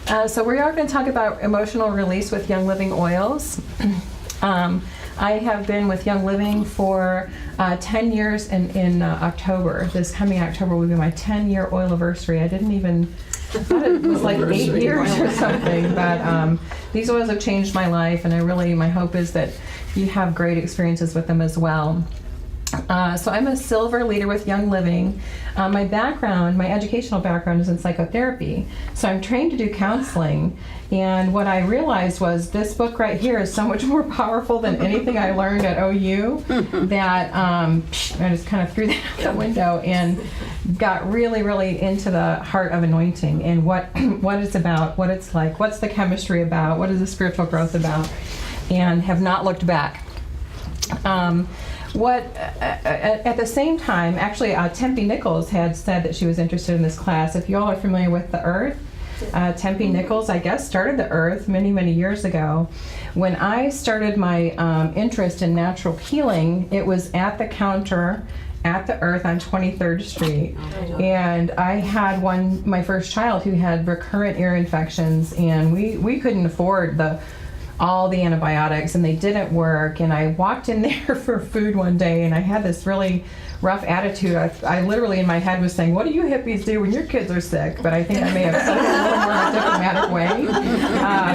So we are going to talk about emotional release with Young Living oils. I have been with Young Living for 10 years in October. This coming October will be my 10-year oil anniversary. I thought it was like 8 years or something, but these oils have changed my life, and my hope is that you have great experiences with them as well. So I'm a silver leader with Young Living. My educational background is in psychotherapy. So I'm trained to do counseling. And what I realized was this book right here is so much more powerful than anything I learned at OU that I just kind of threw that out the window and got really, really into the heart of anointing and what it's about, what it's like, what's the chemistry about, what is the spiritual growth about, and have not looked back. At the same time, actually, Tempe Nichols had said that she was interested in this class. If you all are familiar with the Earth, Tempe Nichols, I guess, started the Earth many, many years ago. When I started my interest in natural healing, it was at the counter at the Earth on 23rd Street. And I had my first child who had recurrent ear infections, and we couldn't afford all the antibiotics, and they didn't work. And I walked in there for food one day, and I had this really rough attitude. I literally in my head was saying, what do you hippies do when your kids are sick? But I think I may have said it a little more in a diplomatic way.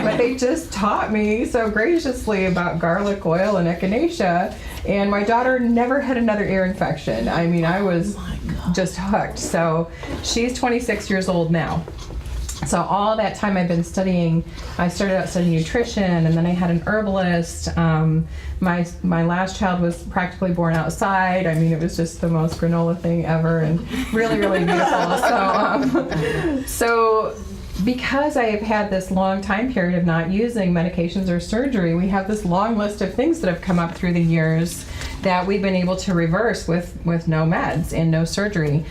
But they just taught me so graciously about garlic oil and echinacea, and my daughter never had another ear infection. I mean, I was just hooked. So she's 26 years old now. So all that time I've been studying, I started out studying nutrition, and then I had an herbalist. My last child was practically born outside. I mean, it was just the most granola thing ever, and really, really beautiful. So because I have had this long time period of not using medications or surgery, we have this long list of things that have come up through the years that we've been able to reverse with no meds and no surgery.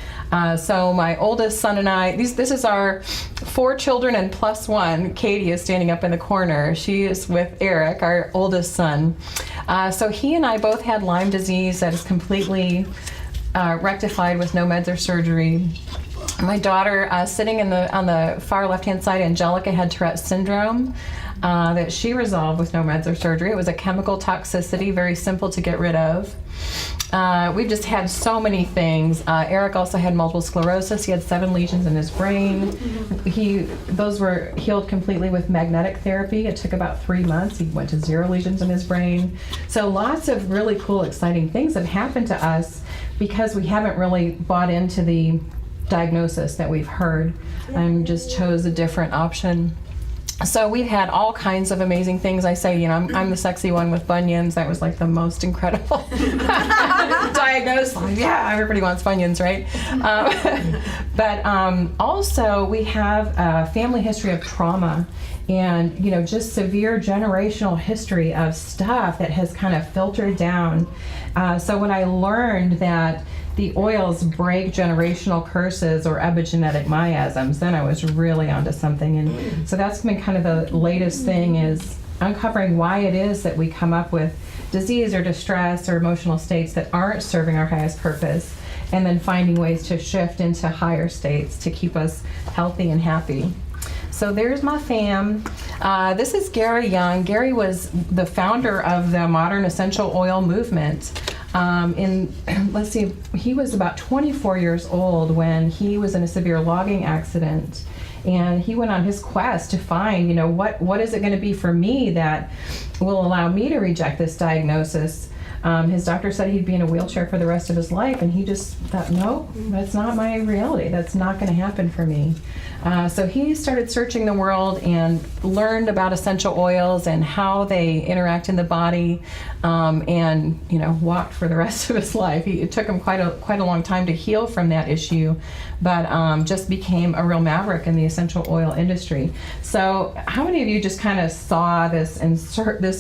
So my oldest son and I, this is our 4 children and plus one. Katie is standing up in the corner. She is with Eric, our oldest son. So he and I both had Lyme disease that is completely rectified with no meds or surgery. My daughter, sitting on the far left-hand side, Angelica, had Tourette's syndrome that she resolved with no meds or surgery. It was a chemical toxicity, very simple to get rid of. We've just had so many things. Eric also had multiple sclerosis. He had 7 lesions in his brain. Those were healed completely with magnetic therapy. It took about 3 months. He went to 0 lesions in his brain. So lots of really cool, exciting things have happened to us because we haven't really bought into the diagnosis that we've heard and just chose a different option. So we've had all kinds of amazing things. I say, I'm the sexy one with bunions. That was like the most incredible diagnosis. Yeah, everybody wants bunions, right? But also we have a family history of trauma and, just severe generational history of stuff that has kind of filtered down. So when I learned that the oils break generational curses or epigenetic miasms, then I was really onto something. And so that's been kind of the latest thing, is uncovering why it is that we come up with disease or distress or emotional states that aren't serving our highest purpose, and then finding ways to shift into higher states to keep us healthy and happy. So there's my fam. This is Gary Young. Gary was the founder of the modern essential oil movement. He was about 24 years old when he was in a severe logging accident, and he went on his quest to find, what is it going to be for me that will allow me to reject this diagnosis. His doctor said he'd be in a wheelchair for the rest of his life, and he just thought, no, that's not my reality. That's not going to happen for me. So he started searching the world and learned about essential oils and how they interact in the body, and walked for the rest of his life. It took him quite a long time to heal from that issue, but just became a real maverick in the essential oil industry. So how many of you just kind of saw this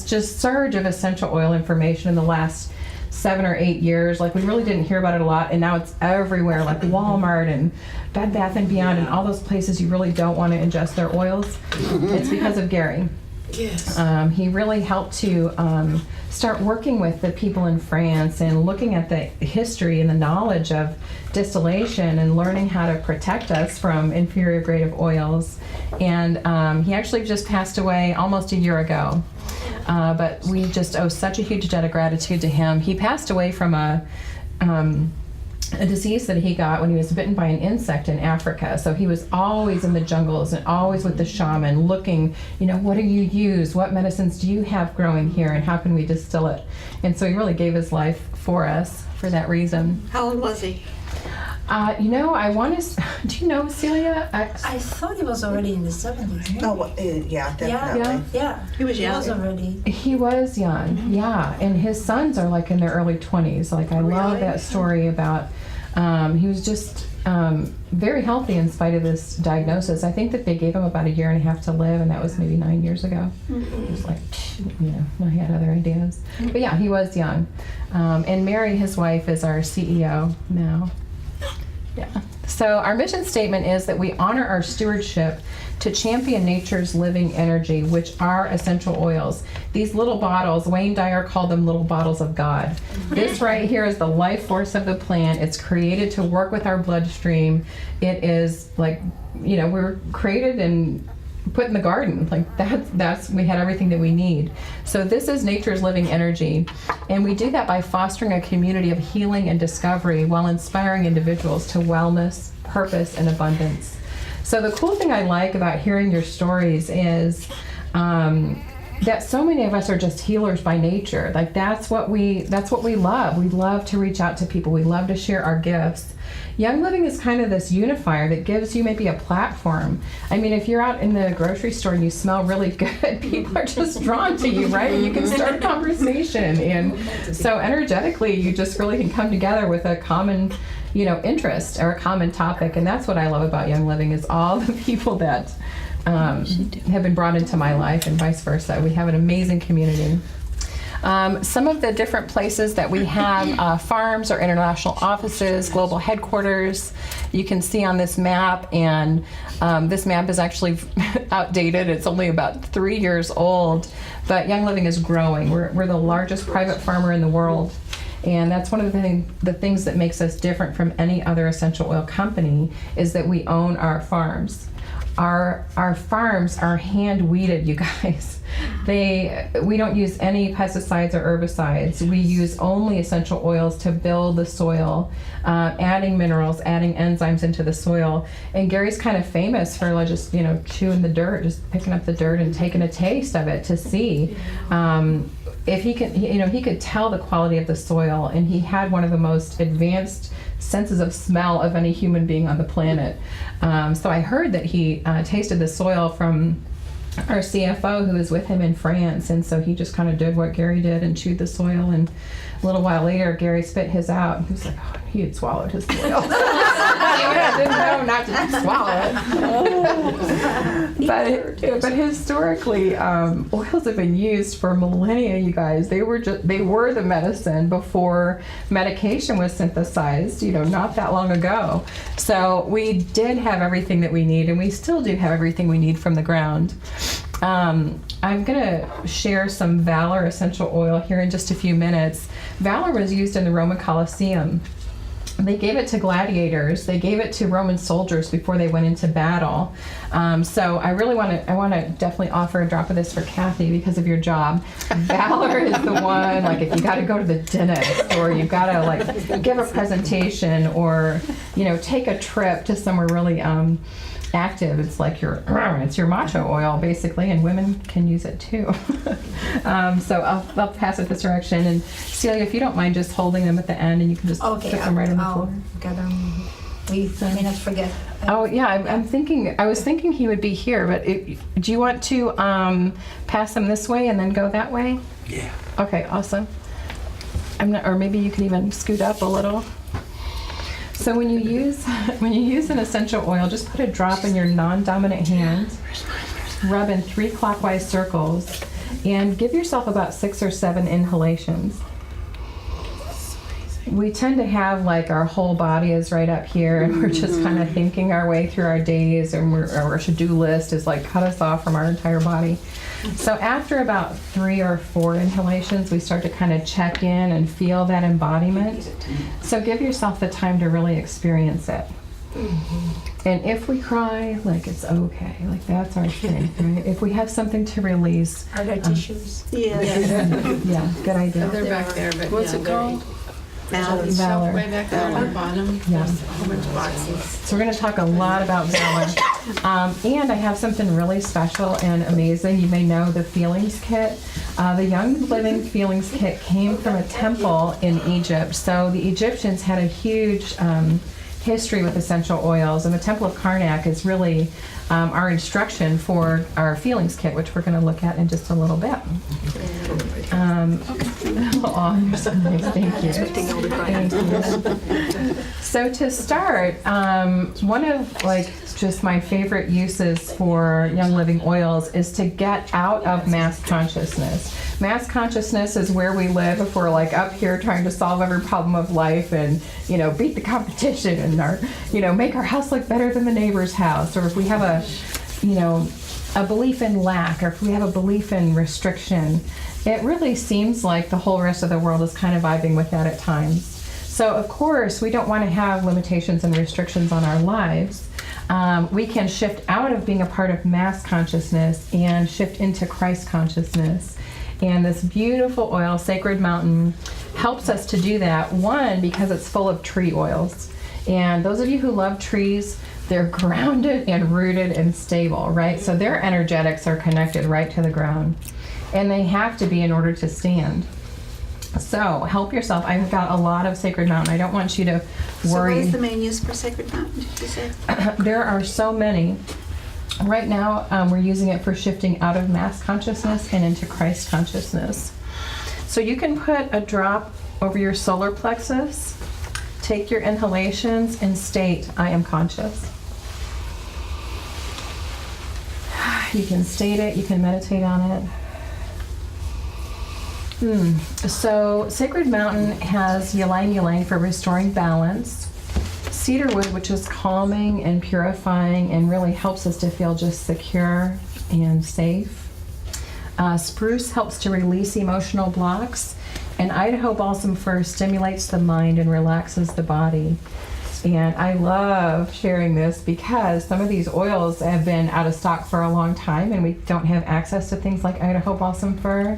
just surge of essential oil information in the last 7 or 8 years? Like, we really didn't hear about it a lot, and now it's everywhere, like Walmart and Bed Bath & Beyond and all those places you really don't want to ingest their oils. It's because of Gary. Yes. He really helped to start working with the people in France and looking at the history and the knowledge of distillation and learning how to protect us from inferior grade of oils. And he actually just passed away almost a year ago. But we just owe such a huge debt of gratitude to him. He passed away from a disease that he got when he was bitten by an insect in Africa. So he was always in the jungles and always with the shaman looking, what do you use? What medicines do you have growing here and how can we distill it? And so he really gave his life for us for that reason. How old was he? I want to, do you know Celia? I thought he was already in the 70s. Oh, well, yeah, definitely. Yeah. He was young. He was already. He was young, yeah. And his sons are like in their early 20s. Like I love that story about, he was just very healthy in spite of this diagnosis. I think that they gave him about 1.5 years to live, and that was maybe 9 years ago. He was like, he had other ideas. But yeah, he was young. And Mary, his wife, is our CEO now. Yeah. So our mission statement is that we honor our stewardship to champion nature's living energy, which are essential oils. These little bottles, Wayne Dyer called them little bottles of God. This right here is the life force of the plant. It's created to work with our bloodstream. It is like, we're created and put in the garden. Like that's we had everything that we need. So this is nature's living energy. And we do that by fostering a community of healing and discovery while inspiring individuals to wellness, purpose, and abundance. So the cool thing I like about hearing your stories is that so many of us are just healers by nature. Like that's what we love. We love to reach out to people. We love to share our gifts. Young Living is kind of this unifier that gives you maybe a platform. I mean, if you're out in the grocery store and you smell really good, people are just drawn to you, right? And you can start a conversation. And so energetically, you just really can come together with a common, interest or a common topic. And that's what I love about Young Living is all the people that have been brought into my life and vice versa. We have an amazing community. Some of the different places that we have farms or international offices, global headquarters, you can see on this map, and this map is actually outdated. It's only about 3 years old, but Young Living is growing. We're the largest private farmer in the world, and that's one of the things that makes us different from any other essential oil company is that we own our farms. Our farms are hand weeded, you guys. We don't use any pesticides or herbicides. We use only essential oils to build the soil, adding minerals, adding enzymes into the soil. And Gary's kind of famous for just chewing the dirt, just picking up the dirt and taking a taste of it to see if he can. He could tell the quality of the soil, and he had one of the most advanced senses of smell of any human being on the planet. So I heard that he tasted the soil from our CFO who was with him in France, and so he just kind of did what Gary did and chewed the soil, and a little while later Gary spit his out, and he was like, he had swallowed his soil. I didn't know not to swallow it. But historically, oils have been used for millennia, you guys. They were the medicine before medication was synthesized, not that long ago. So we did have everything that we need, and we still do have everything we need from the ground. I'm going to share some Valor essential oil here in just a few minutes. Valor was used in the Roman Colosseum. They gave it to gladiators. They gave it to Roman soldiers before they went into battle. So I really want to definitely offer a drop of this for Kathy because of your job. Valor is the one, like if you got to go to the dentist or you got to give a presentation or, take a trip to somewhere really active. It's like it's your macho oil basically, and women can use it too. So I'll pass it this direction, and Celia, if you don't mind just holding them at the end, and you can just put them right on the floor. Get them. We may not forget. Oh yeah, I was thinking he would be here, but do you want to pass them this way and then go that way? Yeah. Okay, awesome. Or maybe you can even scoot up a little. So when you use an essential oil, just put a drop in your non-dominant hand, rub in 3 clockwise circles, and give yourself about 6 or 7 inhalations. we tend to have like our whole body is right up here, and we're just kind of thinking our way through our days, and our to-do list is like cut us off from our entire body. So after about 3 or 4 inhalations, we start to kind of check in and feel that embodiment. So give yourself the time to really experience it. And if we cry, like, it's okay. Like, that's our thing, right? If we have something to release. Are there tissues? Yeah. Yeah, good idea. They're back there, but What's yeah, it called? Valor. way back there on the bottom. Yeah. There's a whole bunch of boxes. So we're going to talk a lot about valor. And I have something really special and amazing. You may know the Feelings Kit. The Young Living Feelings Kit came from a temple in Egypt. So the Egyptians had a huge history with essential oils, and the Temple of Karnak is really our instruction for our Feelings Kit, which we're going to look at in just a little bit. Oh, you're so nice. Thank you. Thank you. So to start, one of like just my favorite uses for Young Living oils is to get out of mass consciousness. Mass consciousness is where we live if we're like up here trying to solve every problem of life and, you know, beat the competition and make our house look better than the neighbor's house, or if we have a belief in lack, or if we have a belief in restriction. It really seems like the whole rest of the world is kind of vibing with that at times. So of course, we don't want to have limitations and restrictions on our lives. We can shift out of being a part of mass consciousness and shift into Christ consciousness. And this beautiful oil, Sacred Mountain, helps us to do that. One, because it's full of tree oils. And those of you who love trees, they're grounded and rooted and stable, right? So their energetics are connected right to the ground. And they have to be in order to stand. So help yourself. I've got a lot of Sacred Mountain. I don't want you to So what worry. is the main use for Sacred Mountain, did you say? There are so many. Right now, we're using it for shifting out of mass consciousness and into Christ consciousness. So you can put a drop over your solar plexus, take your inhalations, and state, I am conscious. You can state it, you can meditate on it. So Sacred Mountain has ylang ylang for restoring balance, cedarwood, which is calming and purifying and really helps us to feel just secure and safe. Spruce helps to release emotional blocks, and Idaho balsam fir stimulates the mind and relaxes the body. And I love sharing this because some of these oils have been out of stock for a long time, and we don't have access to things like Idaho balsam fir.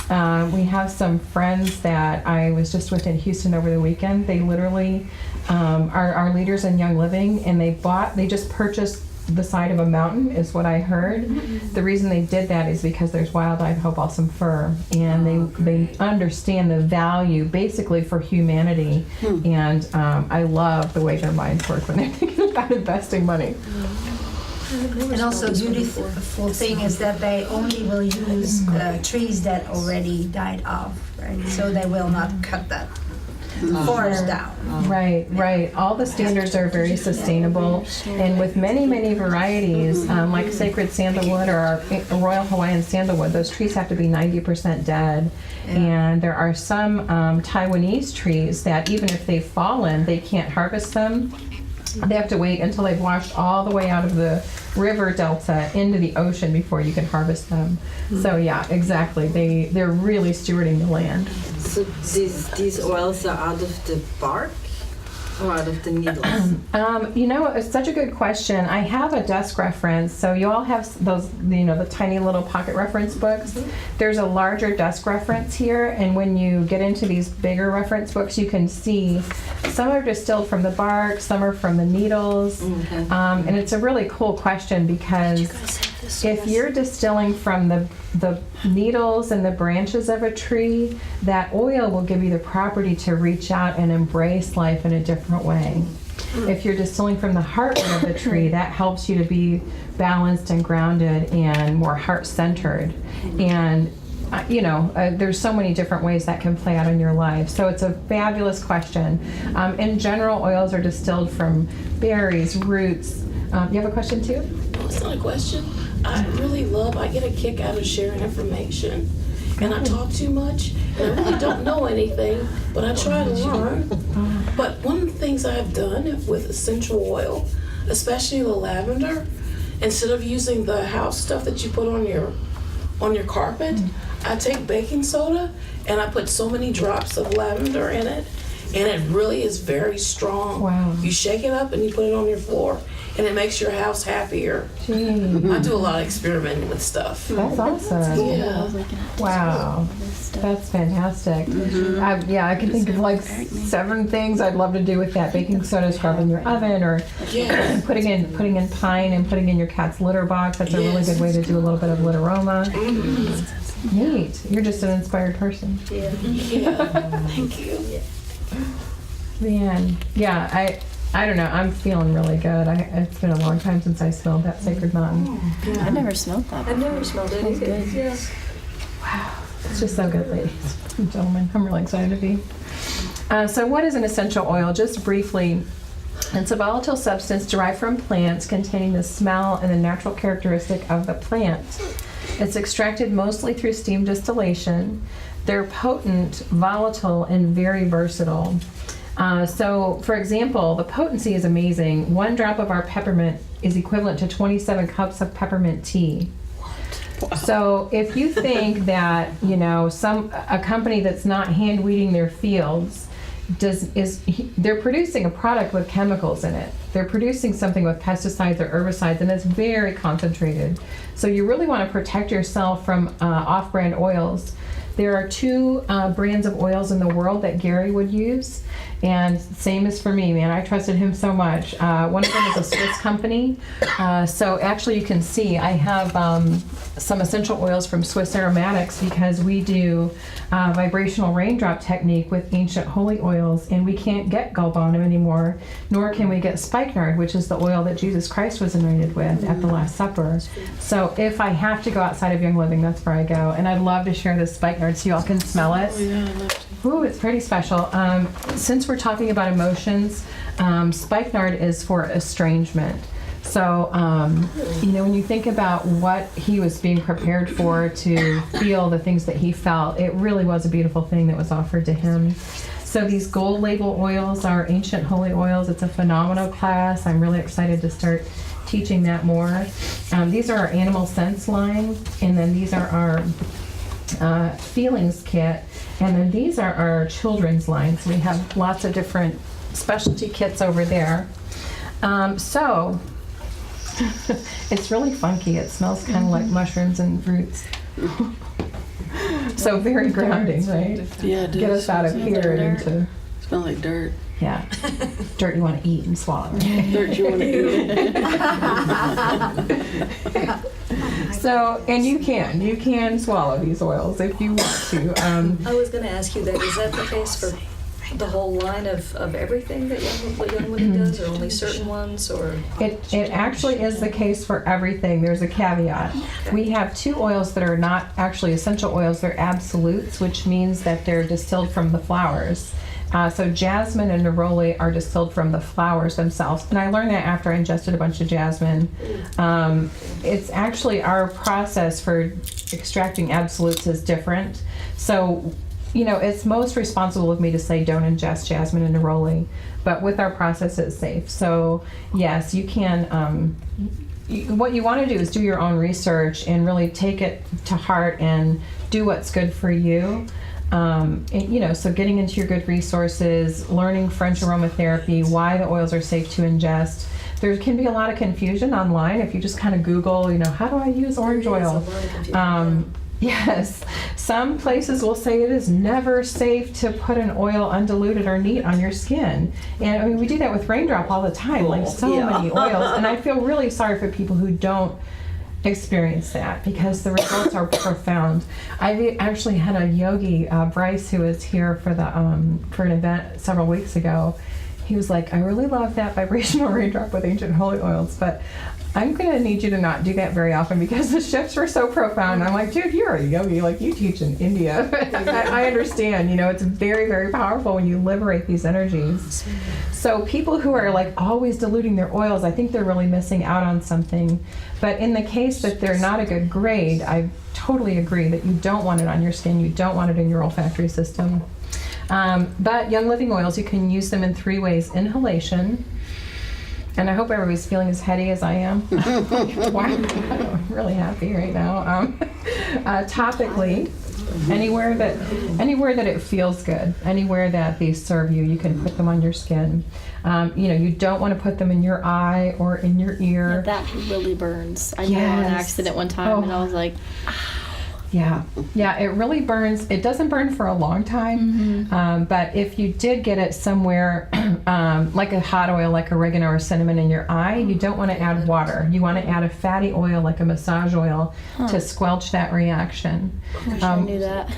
We have some friends that I was just with in Houston over the weekend. They literally are leaders in Young Living, and they just purchased the side of a mountain, is what I heard. The reason they did that is because there's wild Idaho balsam fir, and they understand the value basically for humanity. And I love the way their minds work when they're thinking about investing money. And also beautiful thing is that they only will use trees that already died off, right? So they will not cut that forest down. Right. All the standards are very sustainable, and with many, many varieties, like Sacred Sandalwood or our Royal Hawaiian Sandalwood, those trees have to be 90% dead. And there are some Taiwanese trees that even if they've fallen, they can't harvest them. They have to wait until they've washed all the way out of the river delta into the ocean before you can harvest them. So yeah, exactly. They're really stewarding the land. So these oils are out of the bark or out of the needles? It's such a good question. I have a desk reference. So you all have those, the tiny little pocket reference books. There's a larger desk reference here, and when you get into these bigger reference books, you can see some are distilled from the bark, some are from the needles. And it's a really cool question because if you're distilling from the needles and the branches of a tree, that oil will give you the property to reach out and embrace life in a different way. If you're distilling from the heartwood of the tree, that helps you to be balanced and grounded and more heart-centered. And there's so many different ways that can play out in your life. So it's a fabulous question. In general, oils are distilled from berries, roots. You have a question too? No, it's not a question. I get a kick out of sharing information. and I talk too much, and I really don't know anything, but I try to learn. But one of the things I've done with essential oil, especially the lavender, instead of using the house stuff that you put on your carpet, I take baking soda and I put so many drops of lavender in it, and it really is very strong. Wow. You shake it up and you put it on your floor, and it makes your house happier. Gee, I do a lot of experimenting with stuff. that's awesome. Yeah. Wow, that's fantastic. I can think of like 7 things I'd love to do with that. Baking soda, scrub in your oven, or Yeah. putting in pine and putting in your cat's litter box. That's a really good way to do a little bit of litteroma. Neat. You're just an inspired person. Yeah. Thank you. Man, yeah, I don't know. I'm feeling really good. It's been a long time since I smelled that Sacred Mountain. I never smelled that. I've never smelled it either. Good. Yeah. Wow, it's just so good, ladies and gentlemen. I'm really excited to be. So what is an essential oil? Just briefly, it's a volatile substance derived from plants containing the smell and the natural characteristic of the plant. It's extracted mostly through steam distillation. They're potent, volatile, and very versatile. So, for example, the potency is amazing. 1 drop of our peppermint is equivalent to 27 cups of peppermint tea. So if you think that, a company that's not hand weeding their fields they're producing a product with chemicals in it. They're producing something with pesticides or herbicides, and it's very concentrated. So you really want to protect yourself from off-brand oils. There are 2 brands of oils in the world that Gary would use, and same as for me, man. I trusted him so much. One of them is a Swiss company. So actually you can see I have some essential oils from Swiss Aromatics, because we do vibrational raindrop technique with ancient holy oils, and we can't get galbanum anymore, nor can we get spikenard, which is the oil that Jesus Christ was anointed with at the Last Supper. So if I have to go outside of Young Living, that's where I go. And I'd love to share this spikenard so you all can smell it. Oh, yeah, I love to. Ooh, it's pretty special. Since we're talking about emotions, spikenard is for estrangement. So, when you think about what he was being prepared for, to feel the things that he felt, it really was a beautiful thing that was offered to him. So these gold label oils are ancient holy oils. It's a phenomenal class. I'm really excited to start teaching that more. These are our animal sense line, and then these are our feelings kit, and then these are our children's lines. We have lots of different specialty kits over there. So it's really funky. It smells kind of like mushrooms and roots. So very grounding, right? Yeah, it Get us out of here and into, Smell like dirt. yeah, dirt you want to eat and swallow. Dirt you want to eat. So, and you can swallow these oils if you want to. I was going to ask you that. Is that the case for the whole line of everything that Young Living does, or only certain ones, or? It actually is the case for everything. There's a caveat. We have 2 oils that are not actually essential oils. They're absolutes, which means that they're distilled from the flowers. So jasmine and neroli are distilled from the flowers themselves. And I learned that after I ingested a bunch of jasmine. It's actually our process for extracting absolutes is different. So, it's most responsible of me to say don't ingest jasmine and neroli, but with our process it's safe. So yes, you can, what you want to do is do your own research and really take it to heart and do what's good for you. So getting into your good resources, learning French aromatherapy, why the oils are safe to ingest. There can be a lot of confusion online if you just kind of Google, how do I use orange oil? Yes, some places will say it is never safe to put an oil undiluted or neat on your skin. And we do that with raindrop all the time, like so many oils. And I feel really sorry for people who don't experience that, because the results are profound. I actually had a yogi, Bryce, who was here for an event several weeks ago. he was like, I really love that vibrational raindrop with ancient holy oils, but I'm going to need you to not do that very often because the shifts were so profound. I'm like, dude, you're a yogi, like you teach in India. I understand, it's very, very powerful when you liberate these energies. So people who are like always diluting their oils, I think they're really missing out on something. But in the case that they're not a good grade, I totally agree that you don't want it on your skin, you don't want it in your olfactory system. But Young Living oils, you can use them in 3 ways. Inhalation. And I hope everybody's feeling as heady as I am. Wow, I'm really happy right now. Topically, anywhere that it feels good, anywhere that these serve you, you can put them on your skin. You don't want to put them in your eye or in your ear. That really burns. I did an accident one time, and I was like, Yeah, it really burns. It doesn't burn for a long time, but if you did get it somewhere, like a hot oil, like oregano or cinnamon in your eye, you don't want to add water. You want to add a fatty oil, like a massage oil, to squelch that reaction. I knew that.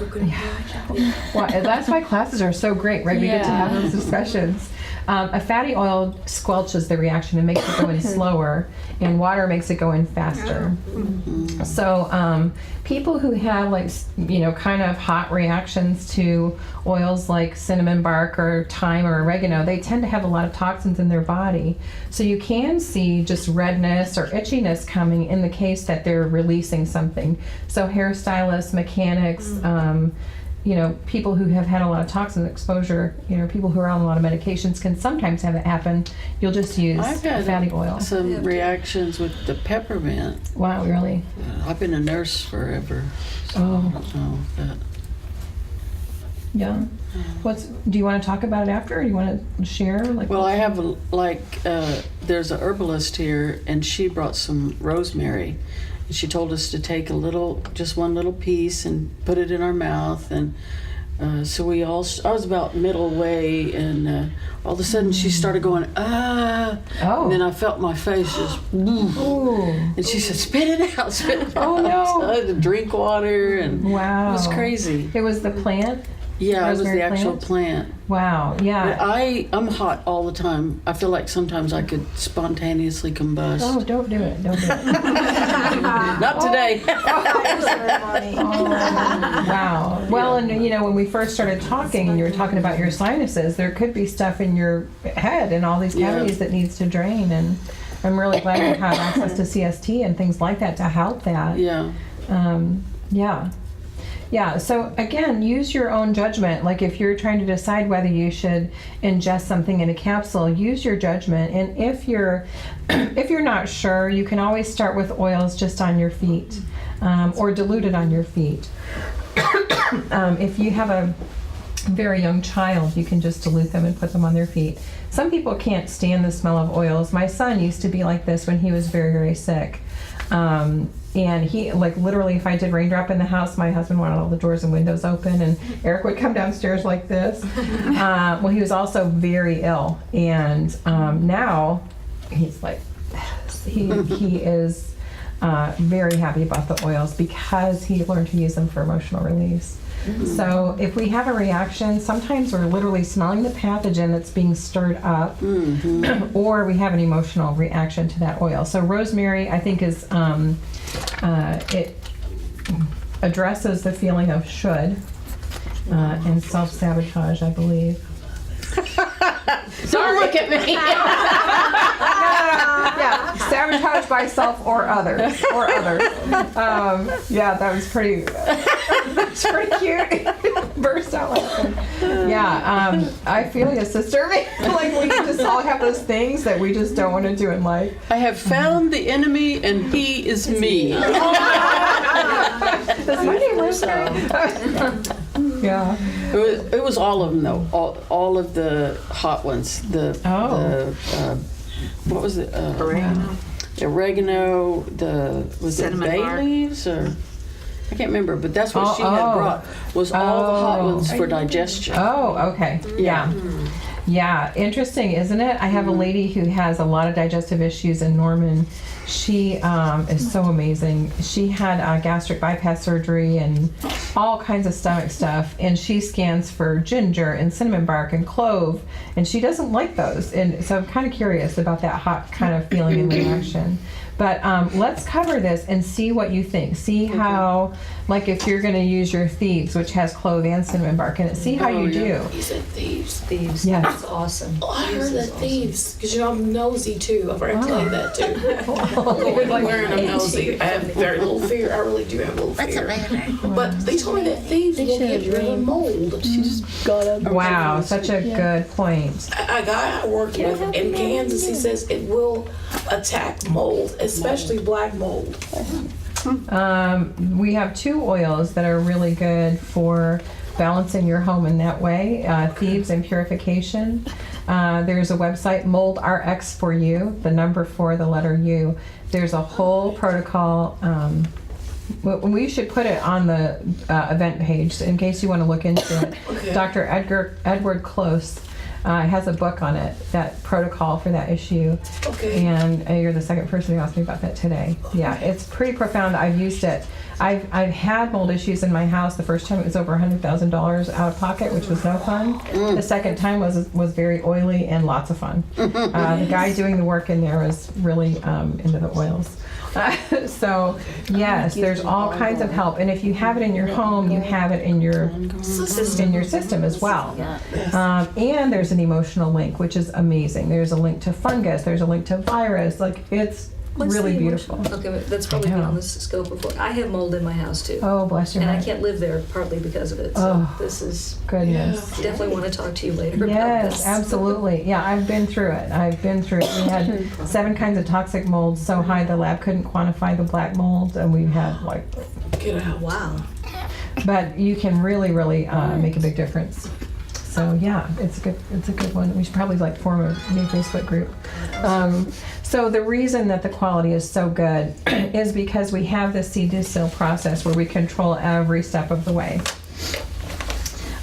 Well, that's why classes are so great, right? We get to have those discussions. A fatty oil squelches the reaction and makes it go in slower, and water makes it go in faster. So people who have kind of hot reactions to oils like cinnamon bark or thyme or oregano, they tend to have a lot of toxins in their body. So you can see just redness or itchiness coming in the case that they're releasing something. So hairstylists, mechanics, people who have had a lot of toxin exposure, people who are on a lot of medications can sometimes have it happen. You'll just use I've had fatty oil. some reactions with the peppermint. Wow, really? I've been a nurse forever, so I don't know that. Yeah. Do you want to talk about it after, or do you want to share? Well, I have there's a herbalist here, and she brought some rosemary. She told us to take just one little piece and put it in our mouth, and so I was about middle way, and all of a sudden she started going, and then I felt my face just, and she said, spit it out. Oh, no. So I had to drink water, and wow. It was crazy. It was the plant? Yeah, it was Rosemary the actual plant? plant. Wow, yeah. But I'm hot all the time. I feel like sometimes I could spontaneously combust. Oh, don't do it. Don't do it. Not today. Wow. Well, and when we first started talking and you were talking about your sinuses, there could be stuff in your head and all these cavities that needs to drain, and I'm really glad you have access to CST and things like that to help that. Yeah. Yeah, so again, use your own judgment. Like if you're trying to decide whether you should ingest something in a capsule, use your judgment. And if you're not sure, you can always start with oils just on your feet, or diluted on your feet. If you have a very young child, you can just dilute them and put them on their feet. Some people can't stand the smell of oils. My son used to be like this when he was very, very sick. And he, literally, if I did raindrop in the house, my husband wanted all the doors and windows open, and Eric would come downstairs like this. Well, he was also very ill, and now he's like this. He is very happy about the oils because he learned to use them for emotional release. So if we have a reaction, sometimes we're literally smelling the pathogen that's being stirred up, or we have an emotional reaction to that oil. So rosemary, I think, is it addresses the feeling of should and self-sabotage, I believe. Don't look at me. Yeah, sabotage by self or others. Yeah, that was pretty. That's pretty cute. Burst out laughing. Yeah, I feel you, sister. Like we just all have those things that we just don't want to do in life. I have found the enemy, and he is me. Does my name Rosemary? Yeah. It was all of them, though. All of the hot ones. What was it? Oregano. Was it bay leaves or? I can't remember, but that's what she had brought. Was all the hot ones for digestion. Oh, okay. Yeah. Yeah, interesting, isn't it? I have a lady who has a lot of digestive issues in Norman. She is so amazing. She had gastric bypass surgery and all kinds of stomach stuff, and she scans for ginger and cinnamon bark and clove, and she doesn't like those. And so I'm kind of curious about that hot kind of feeling and reaction. But let's cover this and see what you think. See how, like if you're going to use your thieves, which has clove and cinnamon bark in it, see how you do. You said thieves. Thieves. Yes. That's awesome. Oh, I Thieves heard that is awesome. thieves, because you know I'm nosy too. I've already told you that too. Everywhere I'm nosy. I have very little fear. I really do have a little fear. But they told me that thieves will get rid of mold. She just got up. Wow, such a good point. A guy I worked with in Kansas, he says it will attack mold, especially black mold. We have 2 oils that are really good for balancing your home in that way, thieves and purification. There's a website, Mold RX for You, the number 4, the letter U. There's a whole protocol. We should put it on the event page in case you want to look into it. Okay. Dr. Edward Close has a book on it, that protocol for that issue. Okay. And you're the second person who asked me about that today. Yeah, it's pretty profound. I've used it. I've had mold issues in my house. The first time it was over $100,000 out of pocket, which was no fun. The second time was very oily and lots of fun. The guy doing the work in there was really into the oils. So yes, there's all kinds of help, and if you have it in your home, you have it in your system as well. And there's an emotional link, which is amazing. There's a link to fungus. There's a link to virus. Like it's What's really the beautiful. emotion? Okay, that's probably beyond the scope of what I have mold in my house too, Oh, bless your and I heart. can't live there partly because of it. So Oh. this is Goodness. definitely want to talk to you later about Yes, this. absolutely. Yeah, I've been through it. We had 7 kinds of toxic molds so high the lab couldn't quantify the black mold, and we had like, Get out. Wow. but you can really, really make a big difference. So yeah, it's a good one. We should probably form a new Facebook group. So the reason that the quality is so good is because we have this seed to seal process where we control every step of the way.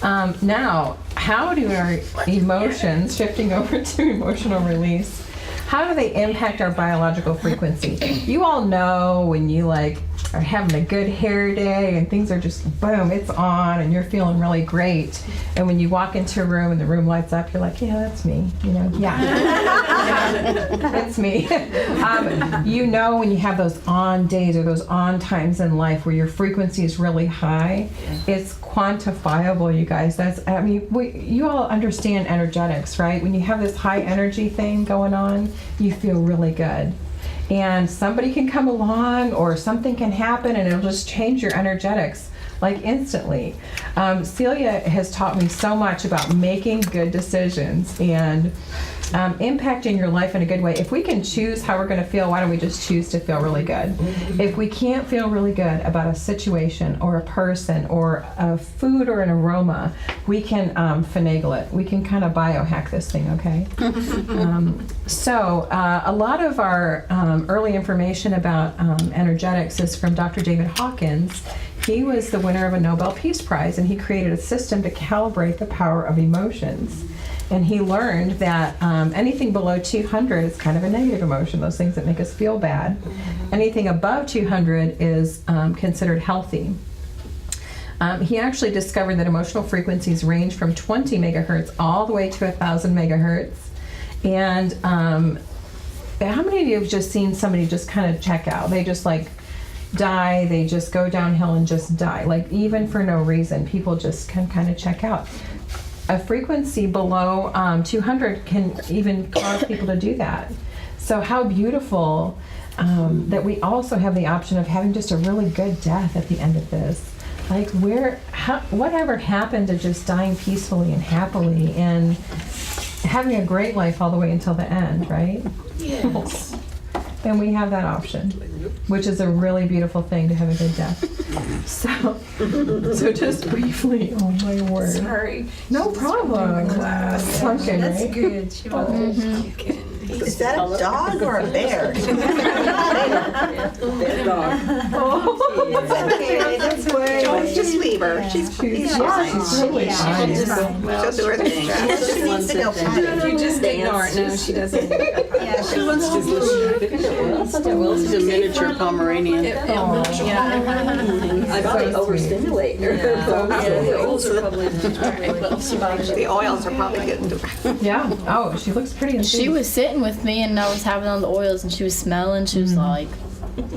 Now, how do our emotions, shifting over to emotional release, how do they impact our biological frequency? You all know when you are having a good hair day and things are just boom, it's on and you're feeling really great. And when you walk into a room and the room lights up, you're like, yeah, that's me. It's me. When you have those on days or those on times in life where your frequency is really high, it's quantifiable, you guys. You all understand energetics, right? When you have this high energy thing going on, you feel really good. And somebody can come along or something can happen and it'll just change your energetics instantly. Celia has taught me so much about making good decisions and impacting your life in a good way. If we can choose how we're going to feel, why don't we just choose to feel really good? If we can't feel really good about a situation or a person or a food or an aroma, we can finagle it. We can kind of biohack this thing, okay? So a lot of our early information about energetics is from Dr. David Hawkins. He was the winner of a Nobel Peace Prize, and he created a system to calibrate the power of emotions. And he learned that anything below 200 is kind of a negative emotion, those things that make us feel bad. Anything above 200 is considered healthy. He actually discovered that emotional frequencies range from 20 megahertz all the way to 1,000 megahertz. And how many of you have just seen somebody just kind of check out? They just die, they just go downhill and just die. Even for no reason, people just can kind of check out. A frequency below 200 can even cause people to do that. So how beautiful that we also have the option of having just a really good death at the end of this. Whatever happened to just dying peacefully and happily and having a great life all the way until the end, right? Yes. And we have that option, which is a really beautiful thing to have a good death. So just briefly, oh my word. Sorry. No problem. Sunken, That's right? good. She Is that a dog or a bear? Bear dog. It's okay, that's way. Just leave her. She's She's fine. totally Yeah, fine. she's fine. She'll do her thing. She needs to go potty. If you just ignore it, no, she doesn't. Yeah, she wants to. She's a miniature Pomeranian. Yeah. I probably overstimulate her. The oils are probably. The oils are probably getting to her. Yeah. Oh, she looks pretty. She was sitting with me and I was having on the oils and she was smelling. She was like,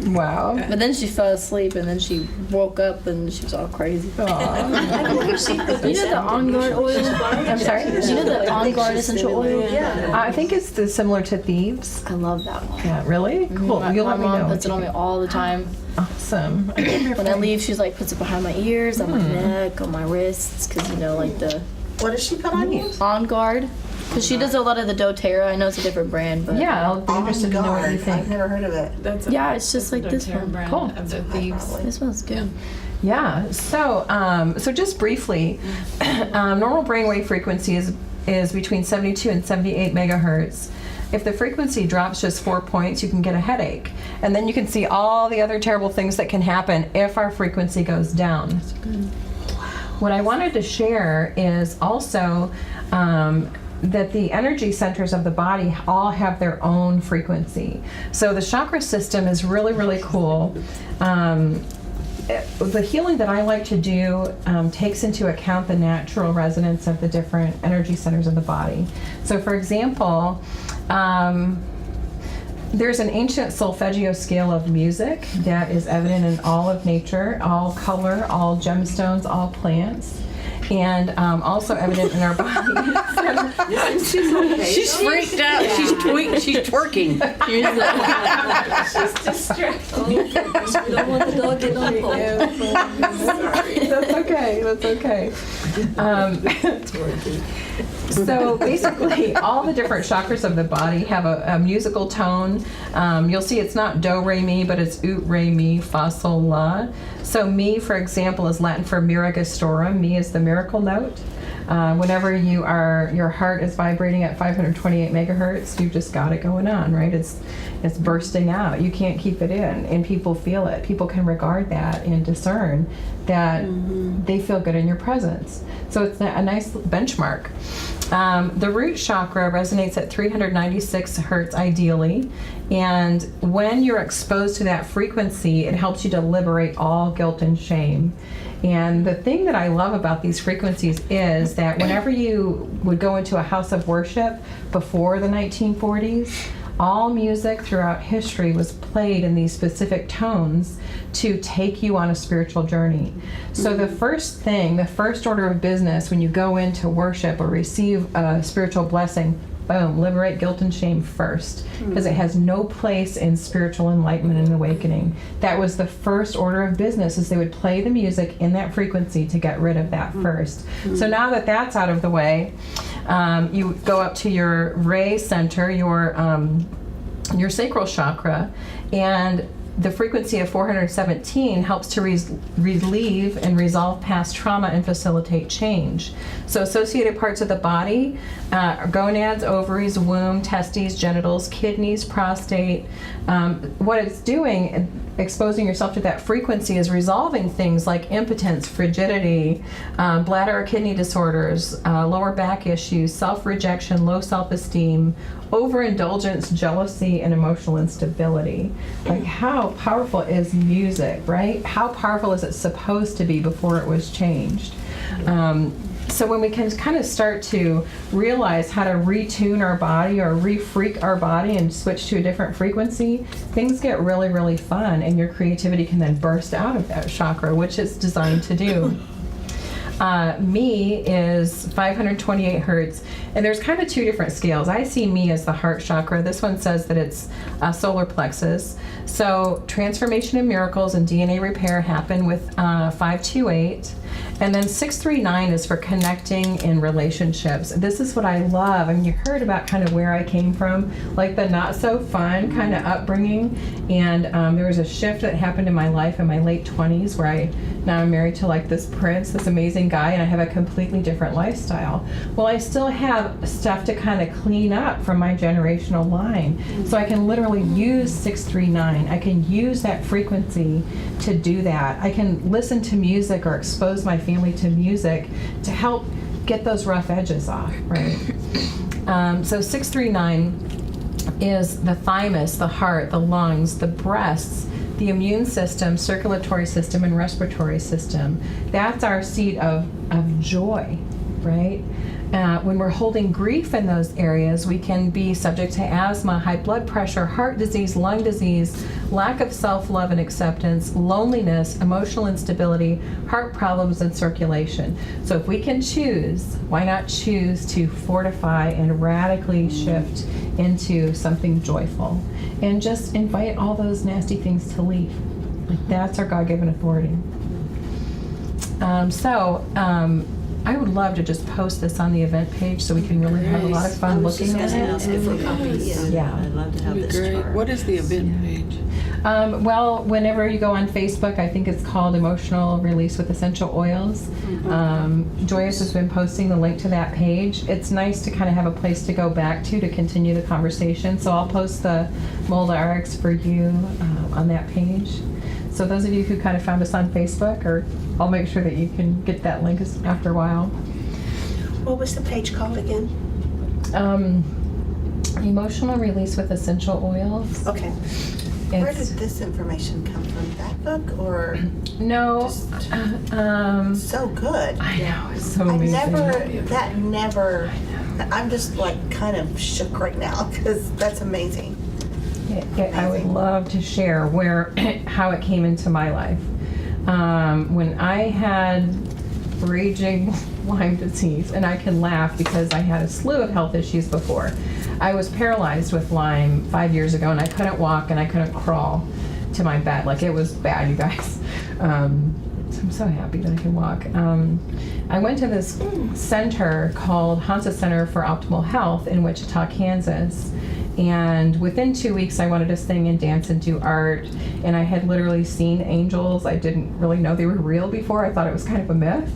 Wow. but then she fell asleep and then she woke up and she was all crazy. I've never seen You know the On Guard oil? I'm sorry. You know the On Guard essential oil? Yeah. I think it's similar to Thieves. I love that one. Yeah, really? Cool. My You'll let me mom know. puts it on me all the time. Awesome. When I leave, she's like puts it behind my ears, on my neck, on my wrists, because you know, like the What does she put on you? On Guard. Because she does a lot of the doTERRA. I know it's a different brand, but Yeah, I'll be interested to know what you I've think. never heard of it. That's yeah, it's just like this Terra one. brand Cool. of the thieves. This one's good. Yeah. So, so just briefly, normal brainwave frequency is between 72 and 78 megahertz. If the frequency drops just 4 points, you can get a headache. And then you can see all the other terrible things that can happen if our frequency goes down. What I wanted to share is also that the energy centers of the body all have their own frequency. So the chakra system is really, really cool. The healing that I like to do takes into account the natural resonance of the different energy centers of the body. So for example, there's an ancient solfeggio scale of music that is evident in all of nature, all color, all gemstones, all plants, and also evident in our bodies. She's okay. She's freaked out. She's twerking. She's distracted. We don't want the dog getting on pole. That's okay. That's okay. So basically, all the different chakras of the body have a musical tone. You'll see it's not do, re, mi, but it's ut, re, mi, fa, sol, la. So mi, for example, is Latin for mira gestorum. Mi is the miracle note. Whenever your heart is vibrating at 528 megahertz, you've just got it going on, right? It's bursting out. You can't keep it in, and people feel it. People can regard that and discern that they feel good in your presence. So it's a nice benchmark. The root chakra resonates at 396 hertz ideally, and when you're exposed to that frequency, it helps you to liberate all guilt and shame. And the thing that I love about these frequencies is that whenever you would go into a house of worship before the 1940s, all music throughout history was played in these specific tones to take you on a spiritual journey. So the first order of business when you go into worship or receive a spiritual blessing, boom, liberate guilt and shame first, because it has no place in spiritual enlightenment and awakening. That was the first order of business, is they would play the music in that frequency to get rid of that first. So now that that's out of the way, you go up to your Re center, your sacral chakra, and the frequency of 417 helps to relieve and resolve past trauma and facilitate change. So associated parts of the body are gonads, ovaries, womb, testes, genitals, kidneys, prostate. What it's doing, exposing yourself to that frequency, is resolving things like impotence, frigidity, bladder or kidney disorders, lower back issues, self-rejection, low self-esteem, overindulgence, jealousy, and emotional instability. Like, how powerful is music, right? How powerful is it supposed to be before it was changed? So when we can kind of start to realize how to retune our body or re-freak our body and switch to a different frequency, things get really, really fun, and your creativity can then burst out of that chakra, which it's designed to do. Mi is 528 hertz, and there's kind of two different scales. I see Mi as the heart chakra. This one says that it's solar plexus. So transformation and miracles and DNA repair happen with 528. And then 639 is for connecting in relationships. This is what I love. I mean, you heard about kind of where I came from, like the not so fun kind of upbringing. And there was a shift that happened in my life in my late 20s where now I'm married to like this prince, this amazing guy and I have a completely different lifestyle. Well, I still have stuff to kind of clean up from my generational line. So I can literally use 639. I can use that frequency to do that. I can listen to music or expose my family to music to help get those rough edges off, right? So 639 is the thymus, the heart, the lungs, the breasts, the immune system, circulatory system, and respiratory system. That's our seat of joy, right? When we're holding grief in those areas, we can be subject to asthma, high blood pressure, heart disease, lung disease, lack of self-love and acceptance, loneliness, emotional instability, heart problems, and circulation. So if we can choose, why not choose to fortify and radically shift into something joyful and just invite all those nasty things to leave? Like, that's our God-given authority. I would love to just post this on the event page so we can really have a lot of fun looking at it. Ask it for a copy. Yeah. I'd love to have That'd be this great. chart. What is the event page? Well, whenever you go on Facebook, I think it's called Emotional Release with Essential Oils. Joyous has been posting the link to that page. It's nice to kind of have a place to go back to continue the conversation. So I'll post the Mold RX for you on that page. So those of you who kind of found us on Facebook, or I'll make sure that you can get that link after a while. What was the page called again? Emotional Release with Essential Oils. Okay. Where did It's, this information come from? That book or no, just so so good? I know, it's so I amazing. never, I'm just like kind of shook right now because that's amazing. I would love to share how it came into my life. When I had raging Lyme disease, and I can laugh because I had a slew of health issues before. I was paralyzed with Lyme 5 years ago, and I couldn't walk and I couldn't crawl to my bed. Like, it was bad, you guys. So I'm so happy that I can walk. I went to this center called Hansa Center for Optimal Health in Wichita, Kansas. And within 2 weeks, I wanted to sing and dance and do art. And I had literally seen angels. I didn't really know they were real before. I thought it was kind of a myth.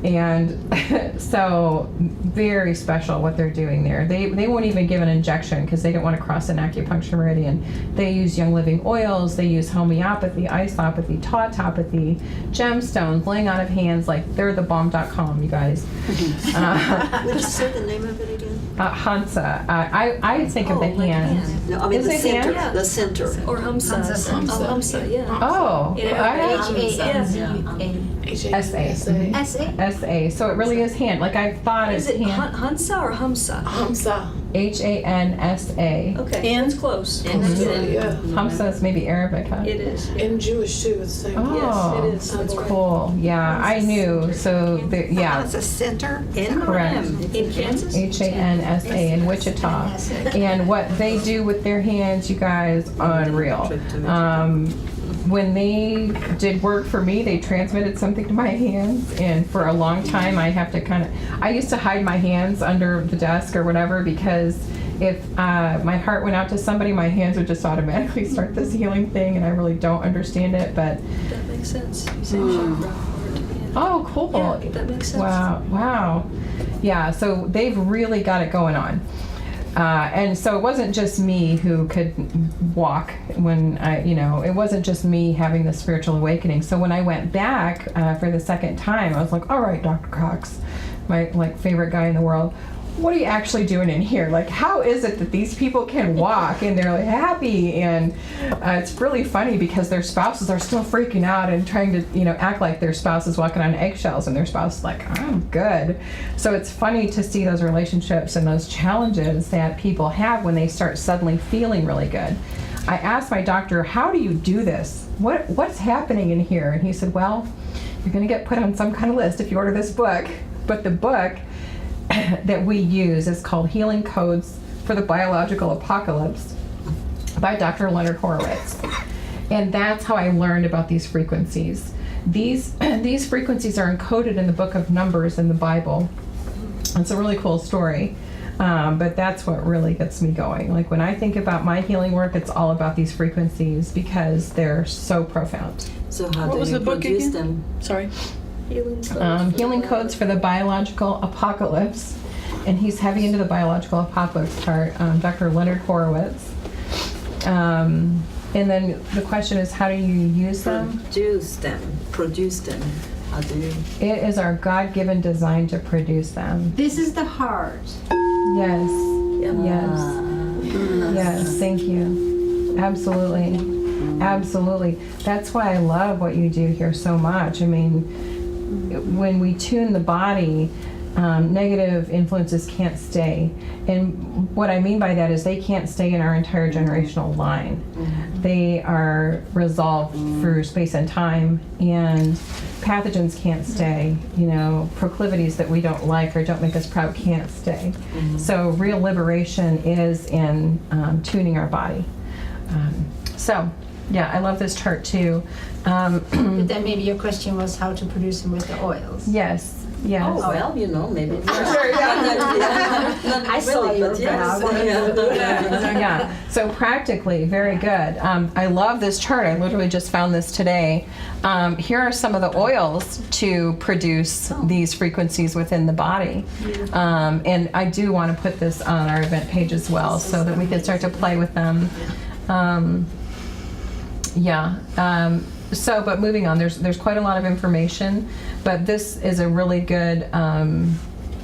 And so very special what they're doing there. They won't even give an injection because they don't want to cross an acupuncture meridian. They use Young Living oils. They use homeopathy, isopathy, tautopathy, gemstones, laying on of hands. Like, they're the bomb.com, you guys. Would you say the name of it again? Hansa. I think of the like hand. No, I mean Is the it center. hand? The center. Or Hamsa. Hamsa, yeah. Oh, H-A-N-Z-A. S-A. So it really is hand. Like, I thought Is it's it hand. Hansa or Hamsa? Hamsa. H-A-N-S-A. Okay, that's close. Yeah. Hamsa is maybe Arabic, huh? It is. In Jewish too, it's the same. Oh, Yes, it is. That's right. cool. Yeah, I knew. So, yeah. It's a center. Correct. In Kansas? H-A-N-S-A in Wichita. And what they do with their hands, you guys, unreal. When they did work for me, they transmitted something to my hands, and for a long time I have to I used to hide my hands under the desk or whatever, because if my heart went out to somebody, my hands would just automatically start this healing thing, and I really don't understand it, but... That makes sense. You say chakra heart, yeah. Oh, cool. Yeah, that makes sense. Wow. Yeah, so they've really got it going on. And so it wasn't just me who could walk when it wasn't just me having the spiritual awakening. So when I went back for the second time, I was like, all right, Dr. Cox, my favorite guy in the world, what are you actually doing in here? Like, how is it that these people can walk and they're like happy? And it's really funny because their spouses are still freaking out and trying to, act like their spouse is walking on eggshells, and their spouse is like, I'm good. So it's funny to see those relationships and those challenges that people have when they start suddenly feeling really good. I asked my doctor, how do you do this? What's happening in here? And he said, well, you're going to get put on some kind of list if you order this book. But the book that we use is called Healing Codes for the Biological Apocalypse by Dr. Leonard Horowitz. And that's how I learned about these frequencies. These frequencies are encoded in the book of Numbers in the Bible. It's a really cool story, but that's what really gets me going. Like, when I think about my healing work, it's all about these frequencies because they're so profound. So how What do was you the book produce again? them? Sorry. Healing codes for the biological apocalypse. And he's heavy into the biological apocalypse part, Dr. Leonard Horowitz. And then the question is, how do you use them? Produce them. How do you? It is our God-given design to produce them. This is the heart. Yes. Yes, thank you. Absolutely. That's why I love what you do here so much. I mean, when we tune the body, negative influences can't stay. And what I mean by that is they can't stay in our entire generational line. They are resolved through space and time, and pathogens can't stay. Proclivities that we don't like or don't make us proud can't stay. So real liberation is in tuning our body. I love this chart too. But then maybe your question was how to produce them with the oils. Yes. Oh, well, maybe. I saw your Yeah, so practically, very good. I love this chart. I literally just found this today. Here are some of the oils to produce these frequencies within the body. And I do want to put this on our event page as well so that we can start to play with them. But moving on, there's quite a lot of information, but this is a really good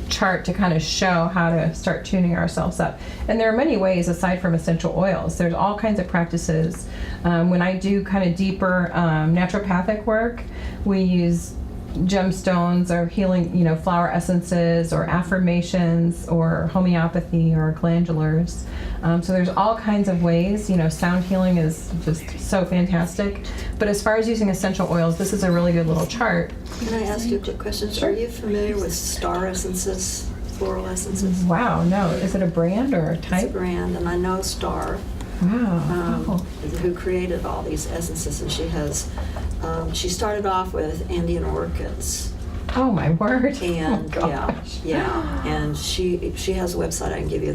chart to kind of show how to start tuning ourselves up. And there are many ways aside from essential oils. There's all kinds of practices. When I do kind of deeper naturopathic work, we use gemstones or healing, flower essences or affirmations or homeopathy or glandulars. So there's all kinds of ways. Sound healing is just so fantastic. But as far as using essential oils, this is a really good little chart. Can I ask you a quick question? Are you familiar with star essences, floral essences? Wow, no. Is it a brand or a type? It's a brand, and I know Star, Wow. who created all these essences, and she started off with Indian orchids. Oh my word. And oh, gosh. and she has a website I can give you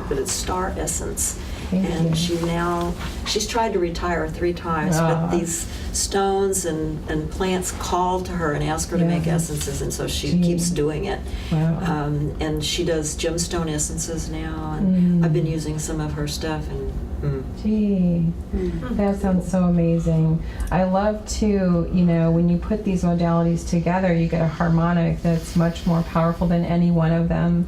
but it's Star Essence. Thank you. She's tried to retire 3 times, but these stones and plants call to her and ask her to make essences, and so she keeps doing it. Wow. And she does gemstone essences now, and I've been using some of her stuff, and that sounds so amazing. I love to, when you put these modalities together, you get a harmonic that's much more powerful than any one of them.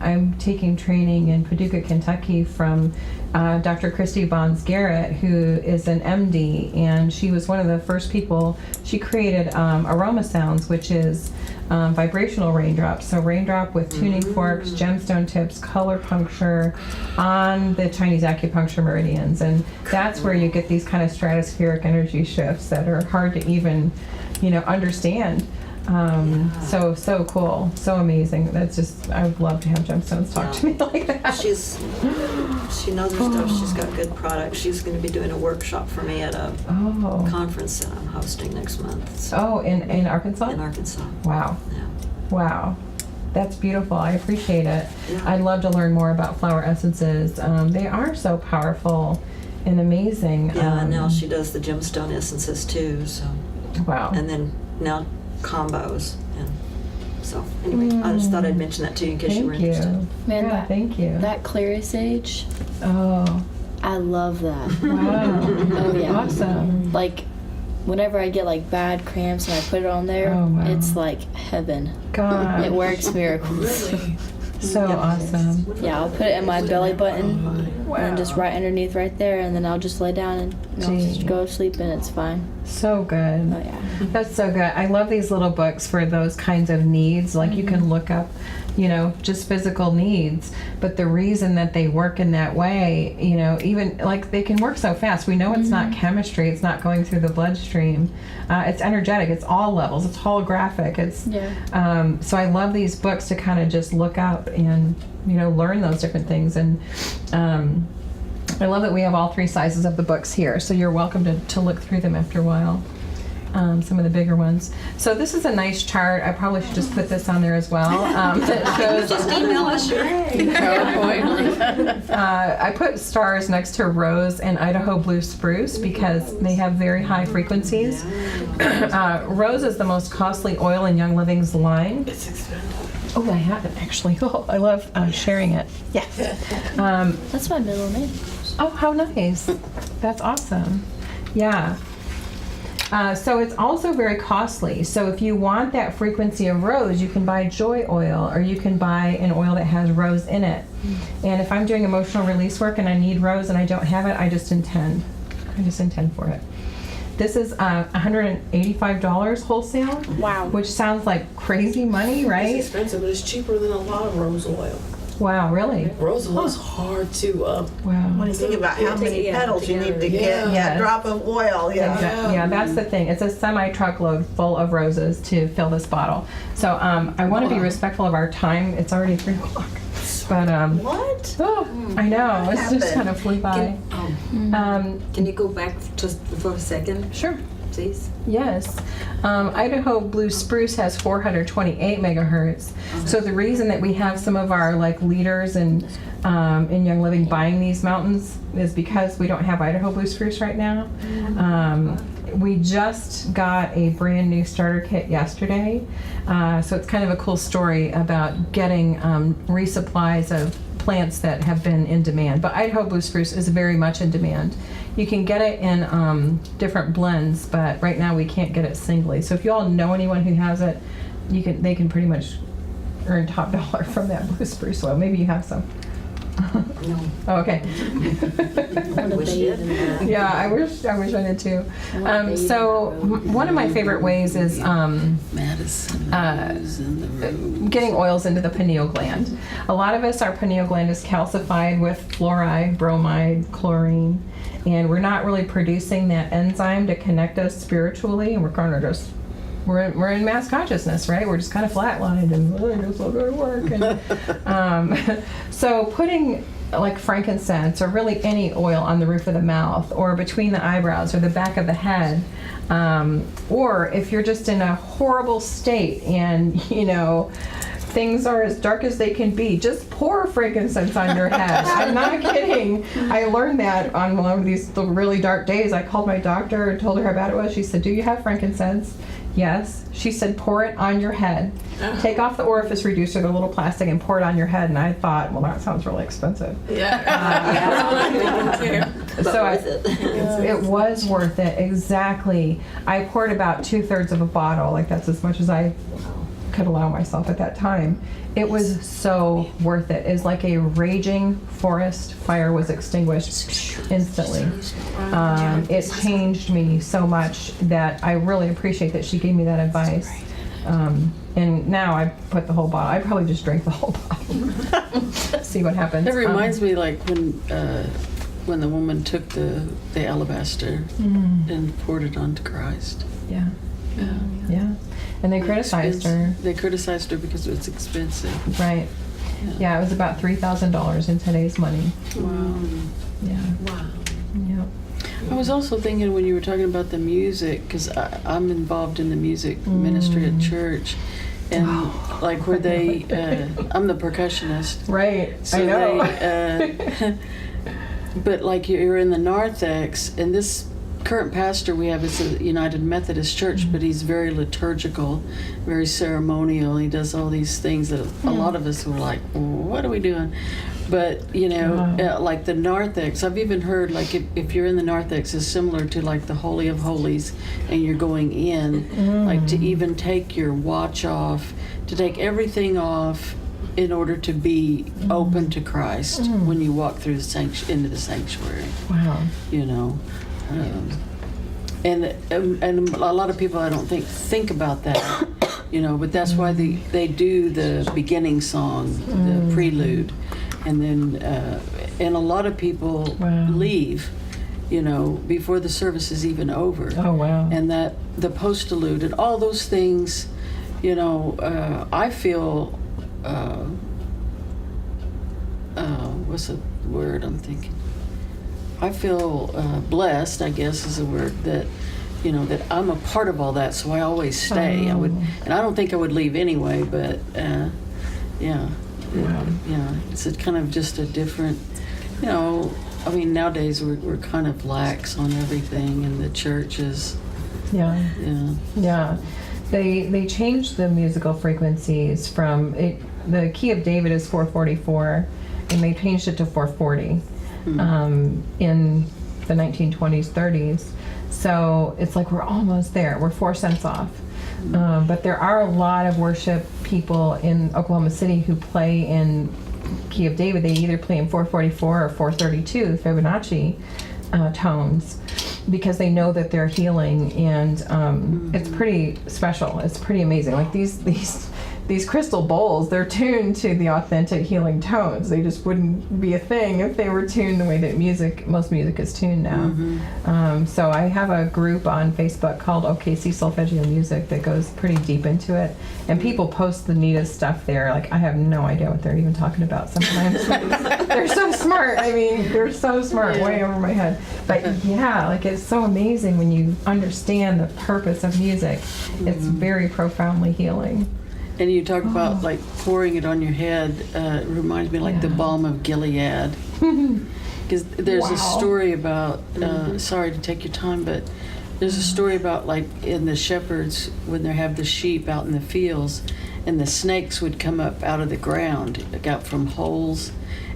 I'm taking training in Paducah, Kentucky from Dr. Christy Bonds Garrett, who is an MD, and she was one of the first people. She created aroma sounds, which is vibrational raindrops. So raindrop with tuning forks, gemstone tips, color puncture on the Chinese acupuncture meridians. And that's where you get these kind of stratospheric energy shifts that are hard to even, understand. So cool, so amazing. That's just, I would love to have gemstones talk to me like that. she knows her stuff. She's got good products. She's going to be doing a workshop for me at a conference that I'm hosting next month. So In Arkansas? in Arkansas. Wow. Yeah. Wow. That's beautiful. I appreciate it. Yeah. I'd love to learn more about flower essences. They are so powerful and amazing. Yeah, and now she does the gemstone essences too. So. Wow. And then now combos, and so anyway, I just thought I'd mention that to you in case you were interested. Man, Yeah, thank you. That clear sage, Oh, I love that. wow. Oh yeah. Awesome. Like, whenever I get like bad cramps and I put it on there, Oh, wow. it's like heaven. God. It works miracles. So awesome. Yeah, I'll put it in my belly button and just right underneath right there, and then I'll just lay down and just go to sleep, and it's fine. So good. Oh yeah. That's so good. I love these little books for those kinds of needs. Like you can look up, just physical needs. But the reason that they work in that way, even like they can work so fast. We know it's not chemistry. It's not going through the bloodstream. It's energetic. It's all levels. It's holographic. It's so I love these books to kind of just look up and learn those different things. And I love that we have all 3 sizes of the books here. So you're welcome to look through them after a while. some of the bigger ones. So this is a nice chart. I probably should just put this on there as well. That shows, Just email us your I put stars next to rose and Idaho blue spruce because they have very high frequencies. Rose is the most costly oil in Young Living's line. It's expensive. Oh, I have it actually. Oh, I love sharing it. Yes. That's my middle name. Oh, how nice. That's awesome. Yeah. So it's also very costly. So if you want that frequency of rose, you can buy joy oil, or you can buy an oil that has rose in it. And if I'm doing emotional release work and I need rose and I don't have it, I just intend for it. This is $185 wholesale. Wow. Which sounds like crazy money, right? It's expensive, but it's cheaper than a lot of rose oil. Wow, really? Rose oil is hard to. Wow. When you think about how many petals you need to get Yeah. a drop of oil, Yeah, that's the thing. It's a semi-truckload full of roses to fill this bottle. So I want to be respectful of our time. It's already 3 o'clock. But What? oh, I know. It's just kind of flew by. Can you go back just for a second, Sure. please? Yes. Idaho blue spruce has 428 megahertz. So the reason that we have some of our like leaders in Young Living buying these mountains is because we don't have Idaho blue spruce right now. We just got a brand new starter kit yesterday. So it's kind of a cool story about getting resupplies of plants that have been in demand. But Idaho blue spruce is very much in demand. You can get it in different blends, but right now we can't get it singly. So if you all know anyone who has it, they can pretty much earn top dollar from that blue spruce oil. Maybe you have some. No. Oh, okay. Yeah, I wish I did too. So one of my favorite ways is Madison Rose and the Rose. getting oils into the pineal gland. A lot of us, our pineal gland is calcified with fluoride, bromide, chlorine, and we're not really producing that enzyme to connect us spiritually, and we're kind of just we're in mass consciousness, right? We're just kind of flatlined and I guess I'll go to work. And, so putting like frankincense or really any oil on the roof of the mouth or between the eyebrows or the back of the head, or if you're just in a horrible state and things are as dark as they can be, just pour frankincense on your head. I'm not kidding. I learned that on one of these really dark days. I called my doctor and told her how bad it was. She said, "Do you have frankincense?" Yes. She said, "Pour it on your head. Take off the orifice reducer, the little plastic, and pour it on your head." And I thought, well, that sounds really expensive. So it was worth it. Exactly. I poured about 2/3 of a bottle. Like that's as much as I could allow myself at that time. It was so worth it. It's like a raging forest fire was extinguished instantly. It changed me so much that I really appreciate that she gave me that advice. And now I put the whole bottle. I probably just drank the whole bottle. See what happens. It reminds me like when the woman took the alabaster and poured it onto Christ. Yeah. Yeah. And they criticized her. They criticized her because it's expensive. Right. Yeah, it was about $3,000 in today's money. Wow. Yeah. Wow. Yeah. I was also thinking when you were talking about the music, because I'm involved in the music ministry at church, and like where they, I'm the percussionist. Right. So I know. They, but like you're in the narthex, and this current pastor we have is a United Methodist Church, but he's very liturgical, very ceremonial. He does all these things that a lot of us were like, what are we doing? But like the narthex, I've even heard like if you're in the narthex, is similar to like the Holy of Holies, and you're going in, like to even take your watch off, to take everything off in order to be open to Christ when you walk through the into the sanctuary. Wow. And a lot of people I don't think about that, but that's why they do the beginning song, the prelude, and then and a lot of people leave, before the service is even over. Oh wow. And that the postlude and all those things, I feel what's the word I'm thinking? I feel blessed, I guess is a word, that you know, that I'm a part of all that, so I always stay. I would, and I don't think I would leave anyway, but yeah, it's a kind of just a different, you know, I mean, nowadays we're kind of lax on everything in the churches. Yeah. Yeah. Yeah. They changed the musical frequencies from the key of David is 444, and they changed it to 440 in the 1920s, 30s. So it's like we're almost there. We're 4 cents off. But there are a lot of worship people in Oklahoma City who play in key of David. They either play in 444 or 432 Fibonacci tones, because they know that they're healing, and it's pretty special. It's pretty amazing. Like these crystal bowls, they're tuned to the authentic healing tones. They just wouldn't be a thing if they were tuned the way that most music is tuned now. So I have a group on Facebook called OKC Solfeggio Music that goes pretty deep into it, and people post the neatest stuff there. Like, I have no idea what they're even talking about sometimes. They're so smart. I mean, they're so smart, way over my head. But yeah, like, it's so amazing when you understand the purpose of music. It's very profoundly healing. And you talk about like pouring it on your head. It reminds me like the balm of Gilead. Because there's a story about, sorry to take your time, but there's a story about like in the shepherds when they have the sheep out in the fields, and the snakes would come up out of the ground, out from holes.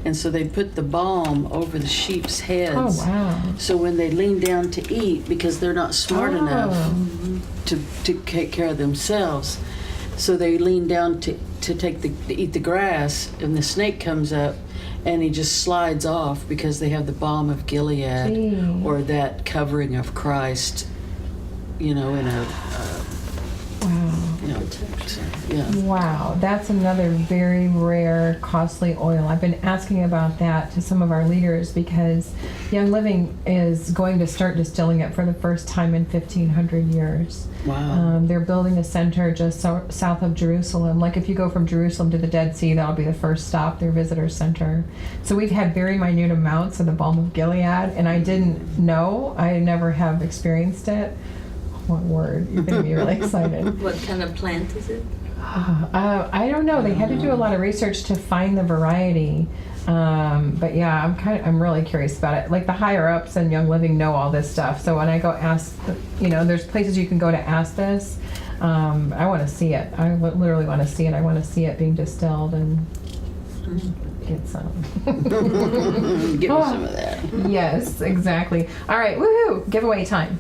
And so they put the balm over the sheep's heads. Oh, wow. So when they lean down to eat, because they're not smart enough to take care of themselves, so they lean down to eat the grass, and the snake comes up, and he just slides off because they have the balm of Gilead, or that covering of Christ, you know, in a you know, yeah. Wow, that's another very rare, costly oil. I've been asking about that to some of our leaders, because Young Living is going to start distilling it for the first time in 1,500 years. Wow. They're building a center just south of Jerusalem. Like, if you go from Jerusalem to the Dead Sea, that'll be the first stop, their visitor center. So we've had very minute amounts of the balm of Gilead, and I didn't know. I never have experienced it. What word? You're going to be really excited. What kind of plant is it? I don't know. They had to do a lot of research to find the variety. But yeah, I'm really curious about it. Like, the higher ups in Young Living know all this stuff. So when I go ask, you know, there's places you can go to ask this. I want to see it. I literally want to see it. I want to see it being distilled and get some. Give me some of that. Yes, exactly. All right, woohoo! Giveaway time.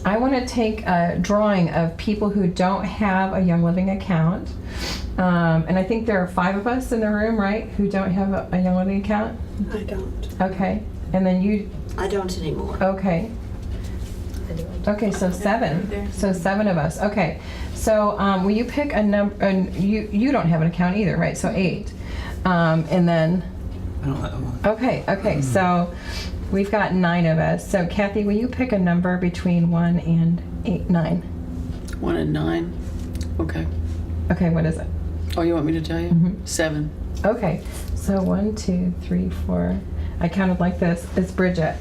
I want to take a drawing of people who don't have a Young Living account. And I think there are 5 of us in the room, right, who don't have a Young Living account? I don't. Okay. And then you? I don't anymore. Okay. Okay, so 7. So 7 of us. Okay. So will you pick a number? And you don't have an account either, right? So 8. And then? I don't have one. Okay. So we've got 9 of us. So Kathy, will you pick a number between 1 and 9? 1 and 9. Okay. Okay, what is it? Oh, you want me to tell you? 7. Okay. So 1, 2, 3, 4. I counted like this. It's Bridget.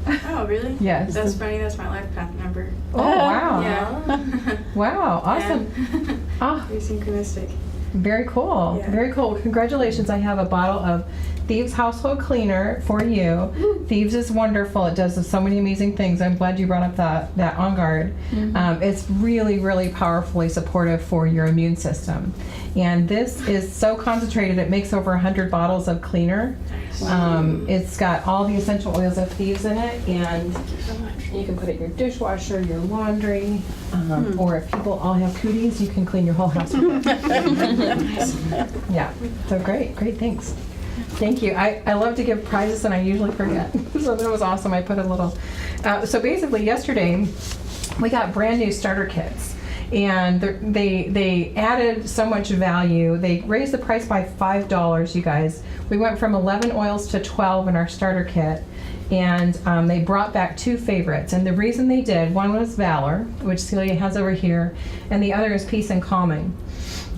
Oh, really? Yes. That's funny. That's my life path number. Oh, wow. Yeah. Wow. Awesome. Yeah. Ah, Very synchronistic. very cool. Yeah. Very cool. Congratulations. I have a bottle of Thieves Household Cleaner for you. Thieves is wonderful. It does so many amazing things. I'm glad you brought up that On Guard. It's really, really powerfully supportive for your immune system. And this is so concentrated, it makes over 100 bottles of cleaner. It's got all the essential oils of Thieves in it, and you can put it in your dishwasher, your laundry, or if people all have cooties, you can clean your whole house with it. Yeah, so great, thanks. Thank you. I love to give prizes, and I usually forget. So that was awesome. I put a little. So basically, yesterday we got brand new starter kits, and they added so much value. They raised the price by $5. You guys, we went from 11 oils to 12 in our starter kit, and they brought back 2 favorites. And the reason they did, one was Valor, which Celia has over here, and the other is Peace and Calming.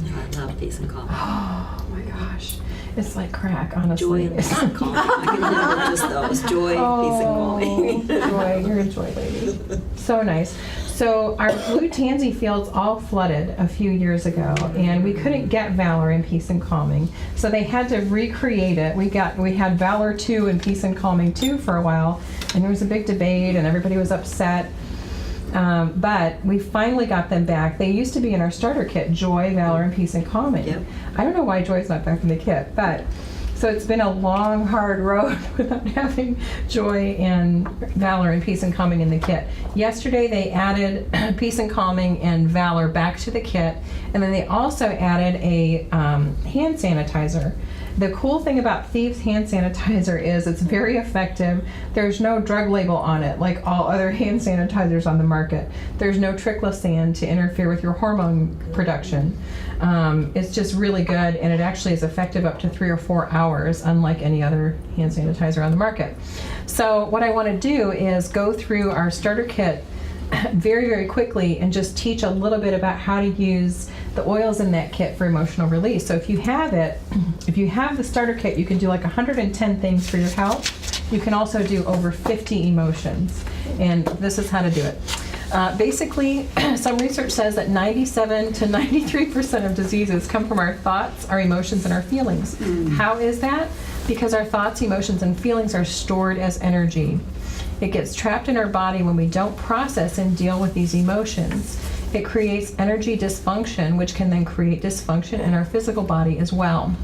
No, I love Peace and Calming. Oh my gosh. It's like crack, honestly. Joy and peace and calming. I can live knows those. Joy, peace, and calming. Joy, you're a joy lady. So nice. So our blue tansy fields all flooded a few years ago, and we couldn't get Valor and Peace and Calming. So they had to recreate it. We had Valor 2 and Peace and Calming 2 for a while, and there was a big debate, and everybody was upset. But we finally got them back. They used to be in our starter kit, Joy, Valor, and Peace and Calming. Yep. I don't know why Joy's not back in the kit, but so it's been a long, hard road without having Joy and Valor and Peace and Calming in the kit. Yesterday they added Peace and Calming and Valor back to the kit, and then they also added a hand sanitizer. The cool thing about Thieves hand sanitizer is it's very effective. There's no drug label on it like all other hand sanitizers on the market. There's no triclosan to interfere with your hormone production. It's just really good, and it actually is effective up to 3 or 4 hours, unlike any other hand sanitizer on the market. So what I want to do is go through our starter kit very, very quickly and just teach a little bit about how to use the oils in that kit for emotional release. So if you have it, if you have the starter kit, you can do like 110 things for your health. You can also do over 50 emotions, and this is how to do it. Basically, some research says that 97 to 93% of diseases come from our thoughts, our emotions, and our feelings. How is that? Because our thoughts, emotions, and feelings are stored as energy. It gets trapped in our body when we don't process and deal with these emotions. It creates energy dysfunction, which can then create dysfunction in our physical body as well.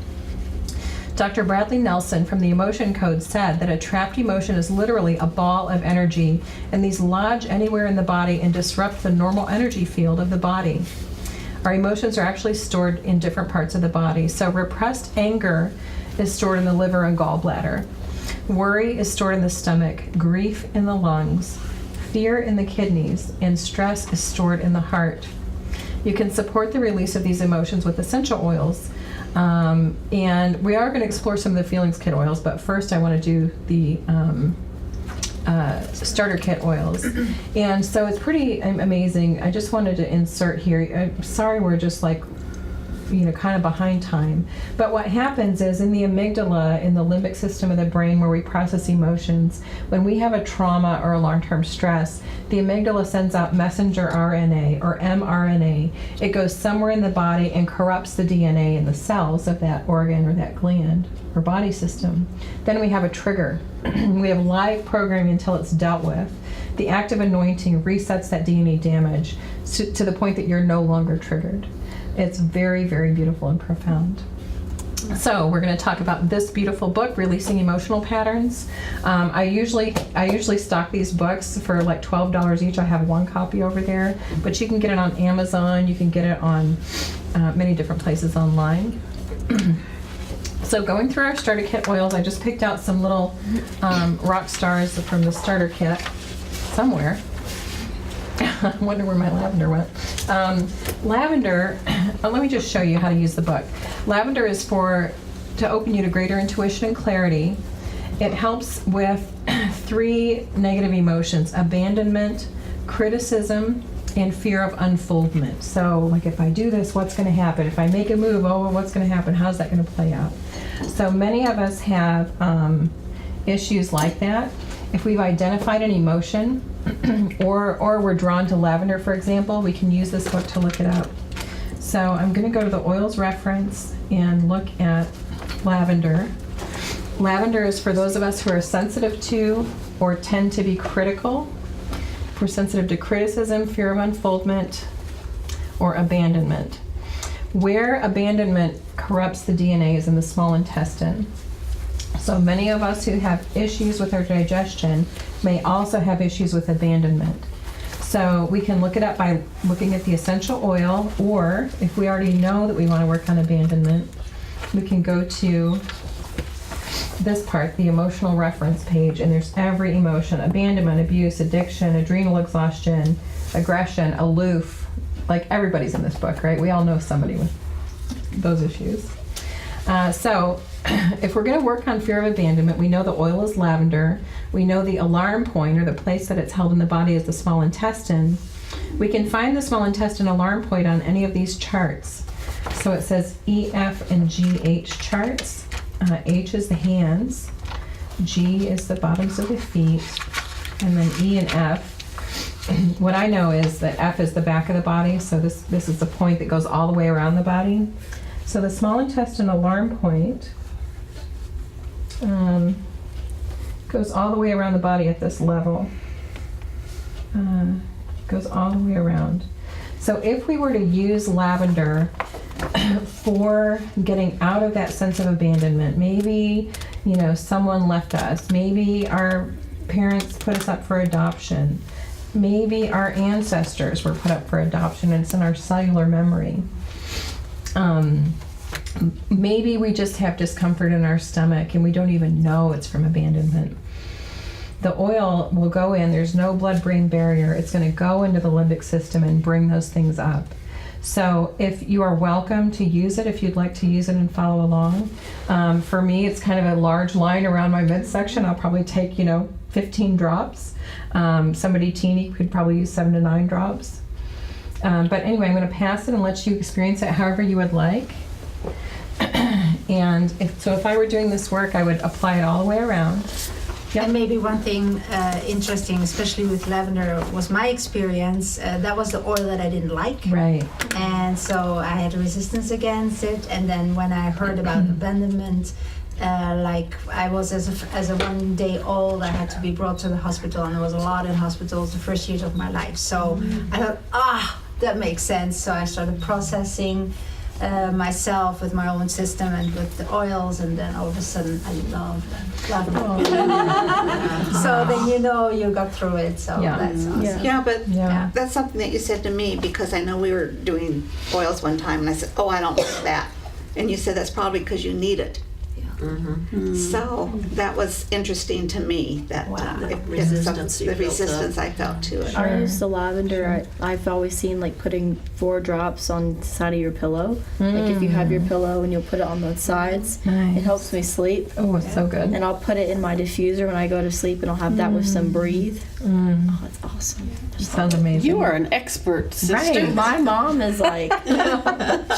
Dr. Bradley Nelson from the Emotion Code said that a trapped emotion is literally a ball of energy, and these lodge anywhere in the body and disrupt the normal energy field of the body. Our emotions are actually stored in different parts of the body. So repressed anger is stored in the liver and gallbladder. Worry is stored in the stomach, grief in the lungs, fear in the kidneys, and stress is stored in the heart. You can support the release of these emotions with essential oils. And we are going to explore some of the feelings kit oils, but first I want to do the starter kit oils. And so it's pretty amazing. I just wanted to insert here, I'm sorry we're just like, kind of behind time. But what happens is in the amygdala, in the limbic system of the brain where we process emotions, when we have a trauma or a long-term stress, the amygdala sends out messenger RNA or mRNA. It goes somewhere in the body and corrupts the DNA in the cells of that organ or that gland or body system. Then we have a trigger. We have live programming until it's dealt with. The active anointing resets that DNA damage to the point that you're no longer triggered. It's very, very beautiful and profound. So we're going to talk about this beautiful book, Releasing Emotional Patterns. I usually stock these books for like $12 each. I have one copy over there, but you can get it on Amazon. You can get it on many different places online. So going through our starter kit oils, I just picked out some little rock stars from the starter kit somewhere. I wonder where my lavender went. Lavender, let me just show you how to use the book. Lavender is to open you to greater intuition and clarity. It helps with 3 negative emotions: abandonment, criticism, and fear of unfoldment. So like if I do this, what's going to happen? If I make a move, what's going to happen? How's that going to play out? So many of us have issues like that. If we've identified an emotion or we're drawn to lavender, for example, we can use this book to look it up. So I'm going to go to the oils reference and look at lavender. Lavender is for those of us who are sensitive to or tend to be critical. If we're sensitive to criticism, fear of unfoldment, or abandonment. Where abandonment corrupts the DNA is in the small intestine. So many of us who have issues with our digestion may also have issues with abandonment. So we can look it up by looking at the essential oil, or if we already know that we want to work on abandonment, we can go to this part, the emotional reference page, and there's every emotion: abandonment, abuse, addiction, adrenal exhaustion, aggression, aloof. Like everybody's in this book, right? We all know somebody with those issues. So if we're going to work on fear of abandonment, we know the oil is lavender. We know the alarm point, or the place that it's held in the body, is the small intestine. We can find the small intestine alarm point on any of these charts. So it says E, F, and G, H charts. H is the hands. G is the bottoms of the feet, and then E and F. What I know is that F is the back of the body, so this is the point that goes all the way around the body. So the small intestine alarm point goes all the way around the body at this level. Goes all the way around. So if we were to use lavender for getting out of that sense of abandonment, maybe, you know, someone left us, maybe our parents put us up for adoption, maybe our ancestors were put up for adoption and it's in our cellular memory. Maybe we just have discomfort in our stomach and we don't even know it's from abandonment. The oil will go in, there's no blood-brain barrier, it's going to go into the limbic system and bring those things up. So if you are welcome to use it, if you'd like to use it and follow along. For me, it's kind of a large line around my midsection. I'll probably take, 15 drops. Somebody teeny could probably use 7 to 9 drops. But anyway, I'm going to pass it and let you experience it however you would like. And if I were doing this work, I would apply it all the way around. Yep. And maybe one thing interesting, especially with lavender, was my experience. That was the oil that I didn't like. Right. And so I had resistance against it. And then when I heard about abandonment, like I was as a 1 day old, I had to be brought to the hospital, and there was a lot in hospitals the first years of my life. So I thought, that makes sense. So I started processing myself with my own system and with the oils, and then all of a sudden I love it. So then you got through it, so that's awesome. Yeah, but Yeah. that's something that you said to me, because I know we were doing oils one time, and I said, I don't like that. And you said that's probably because you need it. So that was interesting to me, that the resistance I felt to it. I use the lavender. I've always seen like putting 4 drops on the side of your pillow. Like if you have your pillow and you'll put it on both sides, Nice. it helps me sleep. Oh, it's so good. And I'll put it in my diffuser when I go to sleep, and I'll have that with some breathe. Oh, it's awesome. Sounds amazing. You are an expert, sister. Right. My mom is like,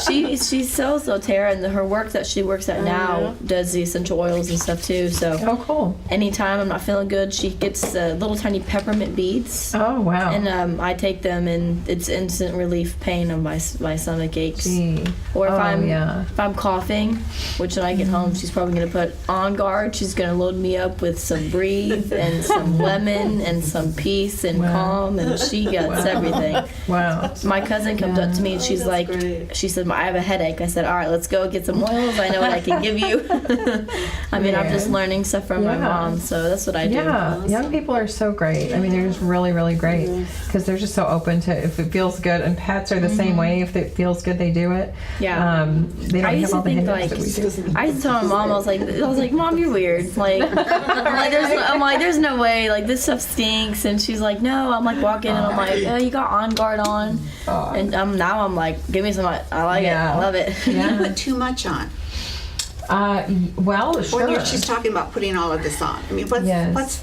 she's so Tara, and her work that she works at now does the essential oils and stuff too. So Oh, cool. anytime I'm not feeling good, she gets little tiny peppermint beads. Oh, wow. And I take them, and it's instant relief pain of my stomach aches. Gee. Or if Oh, if I'm coughing, which when I get home, she's probably gonna put On Guard. She's gonna load me up with some Breathe and some lemon and some Peace and Calm, and she gets everything. Wow. My cousin comes up to me and she's like, she said, I have a headache. I said, all right, let's go get some oils. I know what I can give you. I mean, I'm just learning stuff from my mom, so that's what I do. Yeah, young people are so great. I mean, they're just really, really great because they're just so open to if it feels good. And pets are the same way. If it feels good, they do it. Yeah. They don't I used have all to the think hiccups that we do. I used to tell my mom, I was like, Mom, you're weird. Like, I'm like, there's no way. Like, this stuff stinks. And she's like, no. I'm like walking and I'm like, oh, you got On Guard on. And now I'm like, give me some. I like it. I love it. You put too much on. Well, sure. When she's talking about putting all of this on. I mean, what's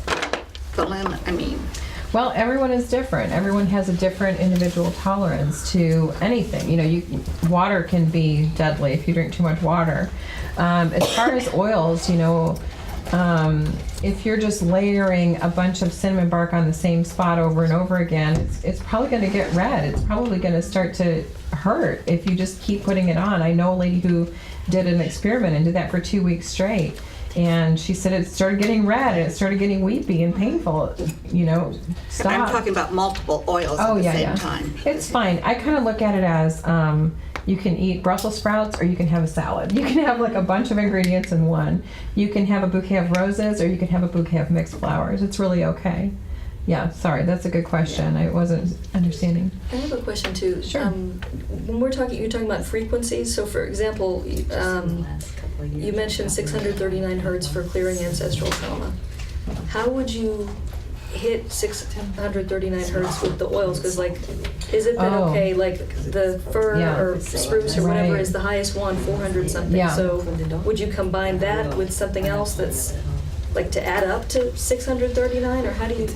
the limit? I mean, well, everyone is different. Everyone has a different individual tolerance to anything. Water can be deadly if you drink too much water. As far as oils, if you're just layering a bunch of cinnamon bark on the same spot over and over again, it's probably going to get red. It's probably going to start to hurt if you just keep putting it on. I know a lady who did an experiment and did that for 2 weeks straight. And she said it started getting red and it started getting weepy and painful. Stop. I'm talking about multiple oils at the same time. It's fine. I kind of look at it as you can eat Brussels sprouts or you can have a salad. You can have like a bunch of ingredients in one. You can have a bouquet of roses or you can have a bouquet of mixed flowers. It's really okay. Yeah, sorry, that's a good question. I wasn't understanding. I have a question too. Sure. When you're talking about frequencies. So, for example, you mentioned 639 hertz for clearing ancestral trauma. How would you hit 639 hertz with the oils? Because, is it that okay? Like the fir or spruce or whatever is the highest one, 400 something. Yeah. So, would you combine that with something else that's like to add up to 639, or how do you?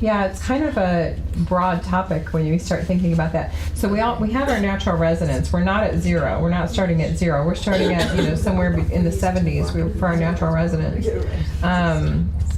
Yeah, it's kind of a broad topic when you start thinking about that. So we have our natural resonance. We're not at zero. We're not starting at zero. We're starting at somewhere in the 70s for our natural resonance.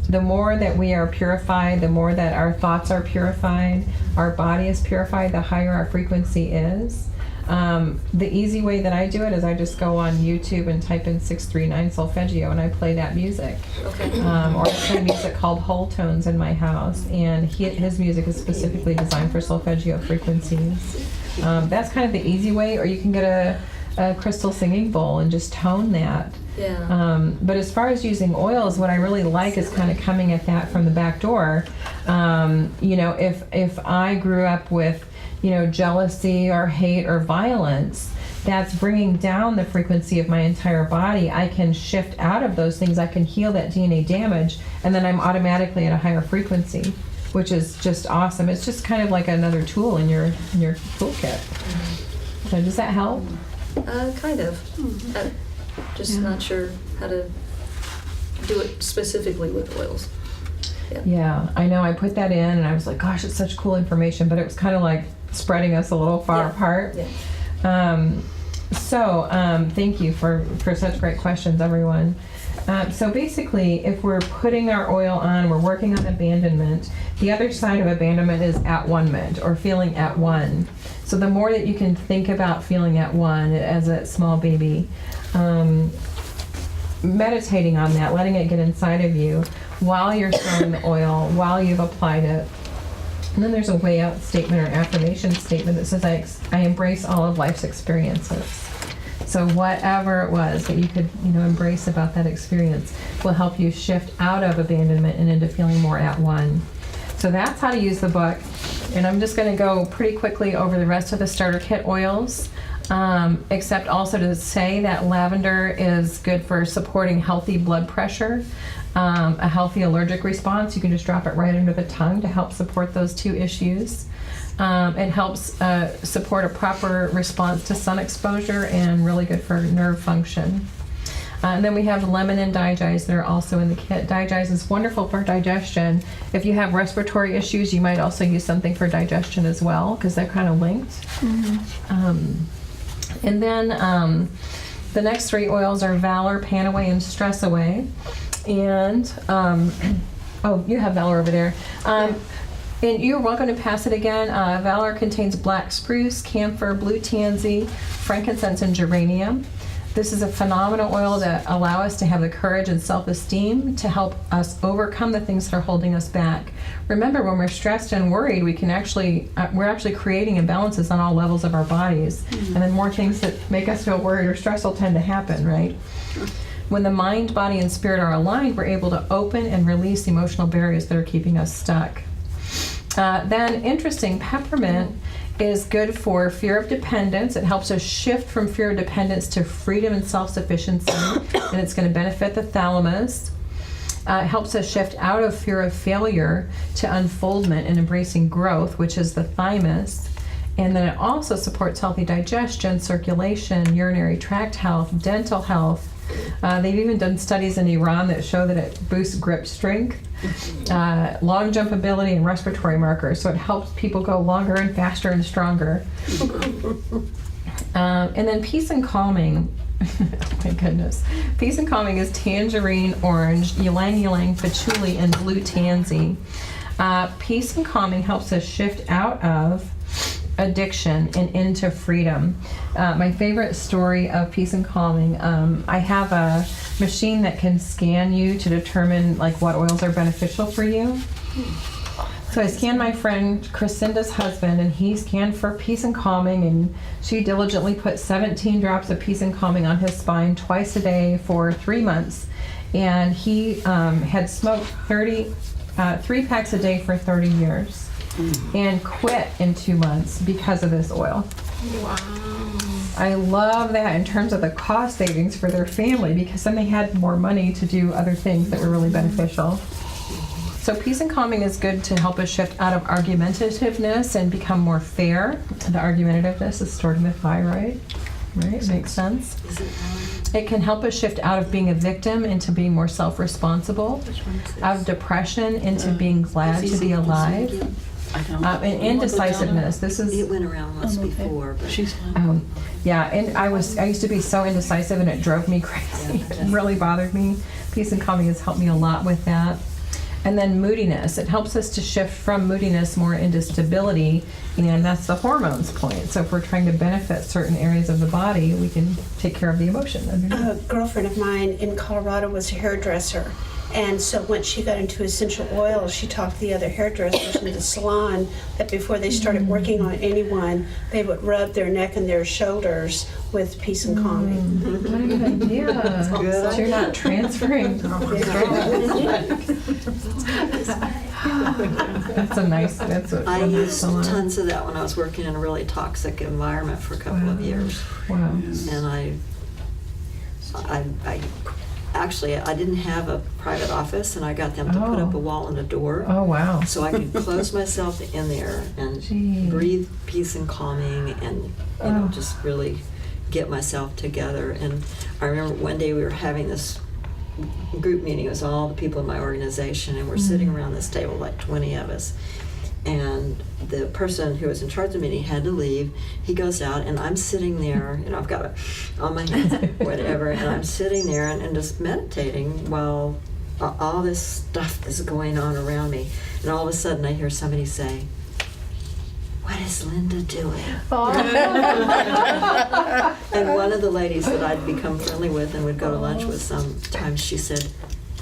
The more that we are purified, the more that our thoughts are purified, our body is purified, the higher our frequency is. The easy way that I do it is I just go on YouTube and type in 639 solfeggio and I play that music. Okay. Or I play music called whole tones in my house, and his music is specifically designed for solfeggio frequencies. That's kind of the easy way, or you can get a crystal singing bowl and just tone that. Yeah. But as far as using oils, what I really like is kind of coming at that from the back door. If I grew up with jealousy or hate or violence, that's bringing down the frequency of my entire body. I can shift out of those things. I can heal that DNA damage, and then I'm automatically at a higher frequency, which is just awesome. It's just kind of like another tool in your toolkit. So does that help? Kind of. Just not sure how to do it specifically with oils. Yeah, I know. I put that in, and I was like, gosh, it's such cool information, but it was kind of like spreading us a little far apart. Yeah. Thank you for such great questions, everyone. So basically, if we're putting our oil on, we're working on abandonment. The other side of abandonment is at-one-ment, or feeling at one. So the more that you can think about feeling at one as a small baby, meditating on that, letting it get inside of you while you're throwing the oil, while you've applied it. And then there's a way out statement or affirmation statement that says, I embrace all of life's experiences. So whatever it was that you could embrace about that experience will help you shift out of abandonment and into feeling more at one. So that's how to use the book. And I'm just going to go pretty quickly over the rest of the starter kit oils, except also to say that lavender is good for supporting healthy blood pressure, a healthy allergic response. You can just drop it right under the tongue to help support those two issues. It helps support a proper response to sun exposure, and really good for nerve function. And then we have lemon and digize that are also in the kit. Digize is wonderful for digestion. If you have respiratory issues, you might also use something for digestion as well, because they're kind of linked. And then the next three oils are Valor, Pan Away, and Stress Away. And, you have Valor over there. And you're welcome to pass it again. Valor contains black spruce, camphor, blue tansy, frankincense, and geranium. This is a phenomenal oil that allow us to have the courage and self-esteem to help us overcome the things that are holding us back. Remember, when we're stressed and worried, we're actually creating imbalances on all levels of our bodies. And then more things that make us feel worried or stressful tend to happen, right? When the mind, body, and spirit are aligned, we're able to open and release emotional barriers that are keeping us stuck. Then, interesting, peppermint is good for fear of dependence. It helps us shift from fear of dependence to freedom and self-sufficiency, and it's going to benefit the thalamus. It helps us shift out of fear of failure to unfoldment and embracing growth, which is the thymus. And then it also supports healthy digestion, circulation, urinary tract health, dental health. They've even done studies in Iran that show that it boosts grip strength, long jump ability, and respiratory markers. So it helps people go longer and faster and stronger. And then peace and calming. Oh my goodness. Peace and calming is tangerine orange, ylang ylang, patchouli, and blue tansy. Peace and calming helps us shift out of addiction and into freedom. My favorite story of peace and calming, I have a machine that can scan you to determine what oils are beneficial for you. So I scanned my friend Crescenda's husband, and he scanned for peace and calming, and she diligently put 17 drops of peace and calming on his spine twice a day for 3 months. And he had smoked 3 packs a day for 30 years. And quit in 2 months because of this oil. Wow. I love that in terms of the cost savings for their family, because then they had more money to do other things that were really beneficial. So peace and calming is good to help us shift out of argumentativeness and become more fair. The argumentativeness is stored in the thyroid. Right, makes sense. Is it It can help us shift out of being a victim into being more self-responsible, Which one is this? out of depression into being glad to be alive, I don't. and indecisiveness. This It is, went around once before, but She's fine. yeah, and I used to be so indecisive and it drove me crazy. It really bothered me. Peace and calming has helped me a lot with that. And then moodiness. It helps us to shift from moodiness more into stability, and that's the hormones point. So if we're trying to benefit certain areas of the body, we can take care of the emotion underneath. A girlfriend of mine in Colorado was a hairdresser, and so once she got into essential oils, she talked the other hairdressers in the salon that before they started working on anyone, they would rub their neck and their shoulders with peace and calming. What a good idea. So you're not transferring. That's a nice, that's what. I used salon. tons of that when I was working in a really toxic environment for a couple of years. Wow. And I actually, I didn't have a private office, and I got them to put up a wall and a door. Oh, wow. So I could close myself in there and Gee. breathe peace and calming and, just really get myself together. And I remember one day we were having this group meeting. It was all the people in my organization, and we're sitting around this table, like 20 of us. And the person who was in charge of the meeting had to leave. He goes out, and I'm sitting there, I've got on my head, whatever, and I'm sitting there and just meditating while all this stuff is going on around me. And all of a sudden I hear somebody say, "What is Linda doing?" And one of the ladies that I'd become friendly with and would go to lunch with sometimes, she said,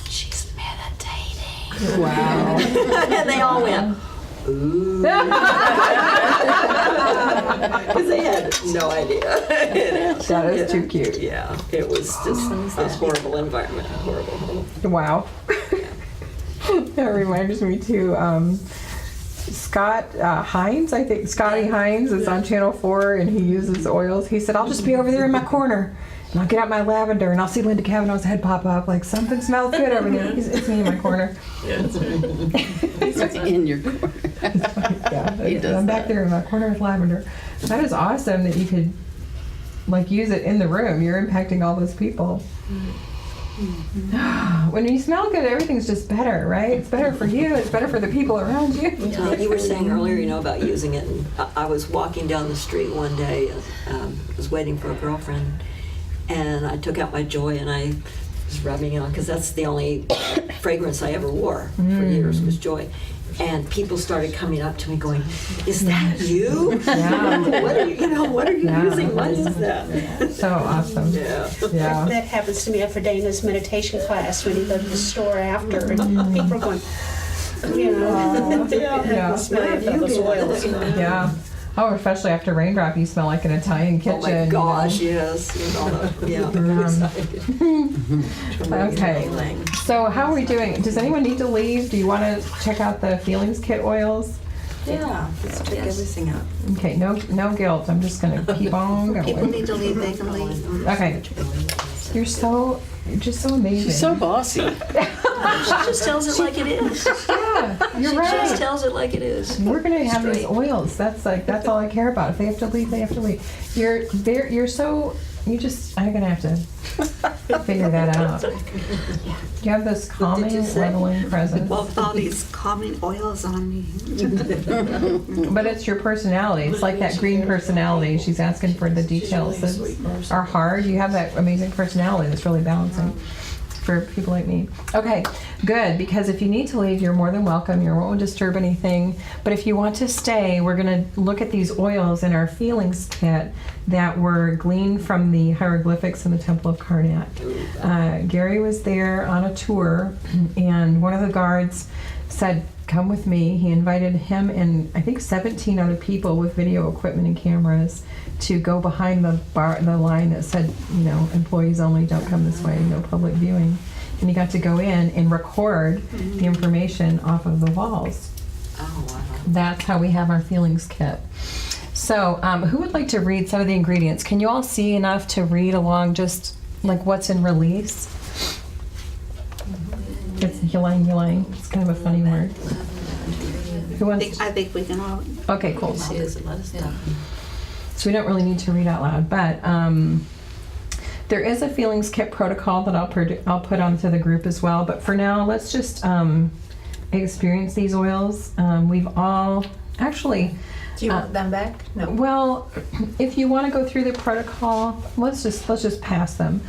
"She's meditating." Wow. And they all went, "Ooh." Because they had no idea. That is too cute. Yeah, it was just a horrible environment. Horrible. Wow. That reminds me too. Scott Hines, I think Scotty Hines is on Channel 4, and he uses oils. He said, "I'll just be over there in my corner, and I'll get out my lavender, and I'll see Linda Kavanaugh's head pop up, like something smells good over there." It's me in my corner. It's in your corner. Yeah, He does I'm back that. there in my corner with lavender. That is awesome that you could like use it in the room. You're impacting all those people. When you smell good, everything's just better, right? It's better for you. It's better for the people around you. You were saying earlier, about using it. And I was walking down the street one day, was waiting for a girlfriend, and I took out my Joy and I was rubbing it on, because that's the only fragrance I ever wore for years was Joy. And people started coming up to me going, "Is that you? Yeah. What are you Yeah. using? What is that?" So awesome. Yeah. Yeah. That happens to me after Dana's meditation class when you go to the store after, and people are going, Yeah. smell those oils. Yeah. Oh, especially after raindrop, you smell like an Italian kitchen. Oh my gosh, yes. And all the, Okay. So how are we doing? Does anyone need to leave? Do you want to check out the feelings kit oils? Yeah, let's check everything out. Okay, no guilt. I'm just gonna keep on People going. need to leave, they can leave. Okay. You're just so amazing. She's so bossy. She just tells it like it is. Yeah, you're She just right. tells it like it is. We're gonna have these Straight. oils. That's all I care about. If they have to leave, they have to leave. I'm gonna have to figure that out. You have this calming, leveling presence. Well, all these calming oils on me. But it's your personality. It's like that green personality. She's asking for the details that are hard. You have that amazing personality that's really balancing for people like me. Okay, good, because if you need to leave, you're more than welcome. You won't disturb anything. But if you want to stay, we're going to look at these oils in our feelings kit that were gleaned from the hieroglyphics in the Temple of Karnak. Gary was there on a tour, and one of the guards said, "Come with me." He invited him and I think 17 other people with video equipment and cameras to go behind the line that said, employees only, don't come this way, no public viewing. And he got to go in and record the information off of the walls. Oh, wow. That's how we have our feelings kit. So, who would like to read some of the ingredients? Can you all see enough to read along just like what's in release? It's ylang. It's kind of a funny word. Who wants? I think we can all. Okay, cool. so we don't really need to read out loud. But there is a feelings kit protocol that I'll put onto the group as well. But for now, let's just experience these oils. We've all actually. Do you want them back? No. Well, if you want to go through the protocol, let's just pass them.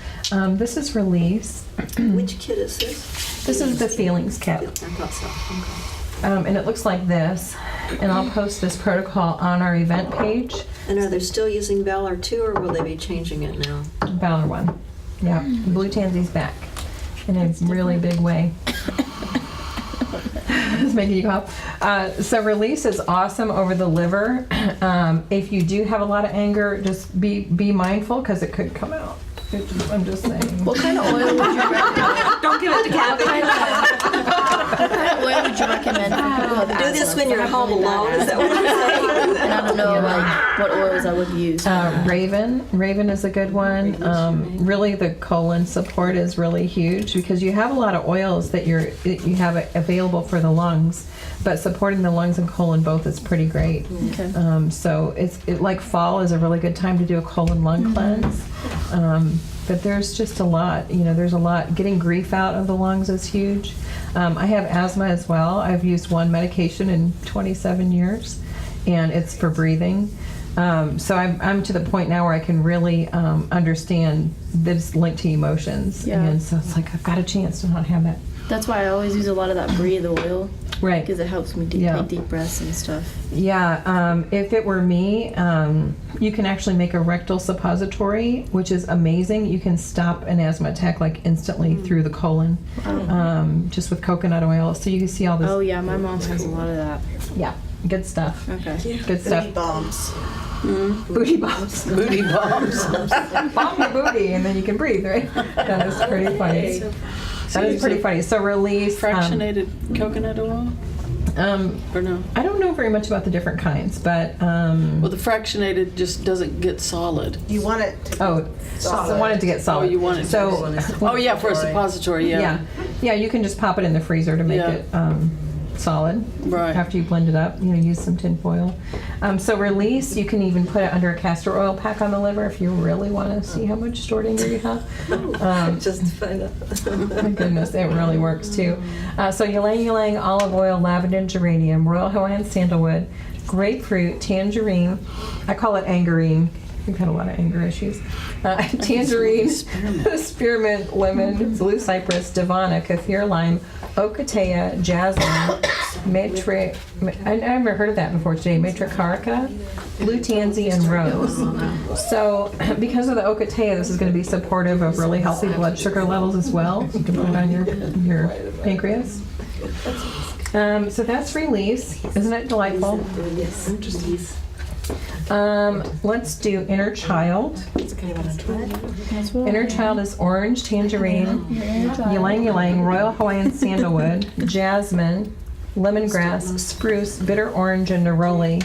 This is release. Which kit is this? This is the feelings kit. I thought so. Okay. And it looks like this. And I'll post this protocol on our event page. And are they still using Valor 2, or will they be changing it now? Valor 1. Yeah, Blue Tansy's back in a really big way. It's making you cough. So release is awesome over the liver. If you do have a lot of anger, just be mindful because it could come out. I'm just saying. What kind of oil would you recommend? Don't give it to Kathy. What kind of oil would you recommend for people who have Do this when you're home alone, is that what you're saying? And I don't know like what oils I would use. Raven is a good one. Really, the colon support is really huge because you have a lot of oils that you have available for the lungs, but supporting the lungs and colon both is pretty great. Okay. So like fall is a really good time to do a colon lung cleanse. But there's just a lot, there's a lot. Getting grief out of the lungs is huge. I have asthma as well. I've used one medication in 27 years, and it's for breathing. So I'm to the point now where I can really understand that it's linked to emotions. Yeah. And so it's like, I've got a chance to not have that. That's why I always use a lot of that breathe oil. Right. Because it helps me take deep breaths and stuff. Yeah, if it were me, you can actually make a rectal suppository, which is amazing. You can stop an asthma attack like instantly through the colon, just with coconut oil. So you can see all this. Oh yeah, my mom has a lot of that. Yeah, good stuff. Okay. Good stuff. bombs. Booty bombs. Booty bombs. Bomb your booty, and then you can breathe, right? That is pretty funny. That is pretty funny. So release. Fractionated coconut oil? Or no? I don't know very much about the different kinds, but Well, the fractionated just doesn't get solid. You want it to I wanted to get solid. Oh, you want it so. Oh, yeah, for a suppository, yeah. Yeah, you can just pop it in the freezer to make it solid. Right. After you blend it up, use some tin foil. So release, you can even put it under a castor oil pack on the liver if you really want to see how much stored anger you have. Just to find out. My goodness, it really works too. So ylang ylang, olive oil, lavender, and geranium, royal Hawaiian sandalwood, grapefruit, tangerine. I call it angerine. We've had a lot of anger issues. Tangerine, spearmint, lemon, blue cypress, divana, kaffir lime, ocotea, jasmine, I never heard of that before today, matricarca, blue tansy, and rose. So because of the ocotea, this is going to be supportive of really healthy blood sugar levels as well. You can put it on your pancreas. So that's release. Isn't it delightful? Yes. Interesting. Let's do inner child. Inner child is orange, tangerine, ylang ylang, royal Hawaiian sandalwood, jasmine, lemongrass, spruce, bitter orange, and neroli.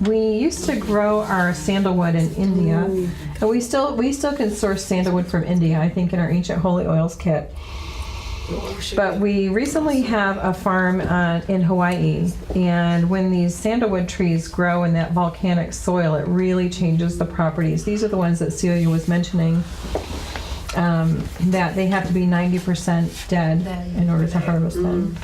We used to grow our sandalwood in India, and we still can source sandalwood from India, I think, in our ancient holy oils kit. But we recently have a farm in Hawaii, and when these sandalwood trees grow in that volcanic soil, it really changes the properties. These are the ones that Celia was mentioning, that they have to be 90% dead in order to harvest them.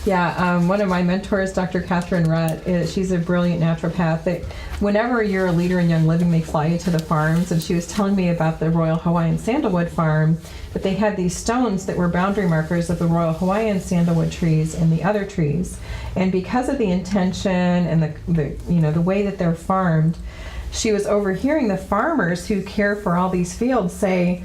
Yeah, one of my mentors, Dr. Catherine Rutt, she's a brilliant naturopath. Whenever you're a leader in Young Living, they fly you to the farms, and she was telling me about the Royal Hawaiian Sandalwood Farm, that they had these stones that were boundary markers of the Royal Hawaiian sandalwood trees and the other trees. And because of the intention and the way that they're farmed, she was overhearing the farmers who care for all these fields say,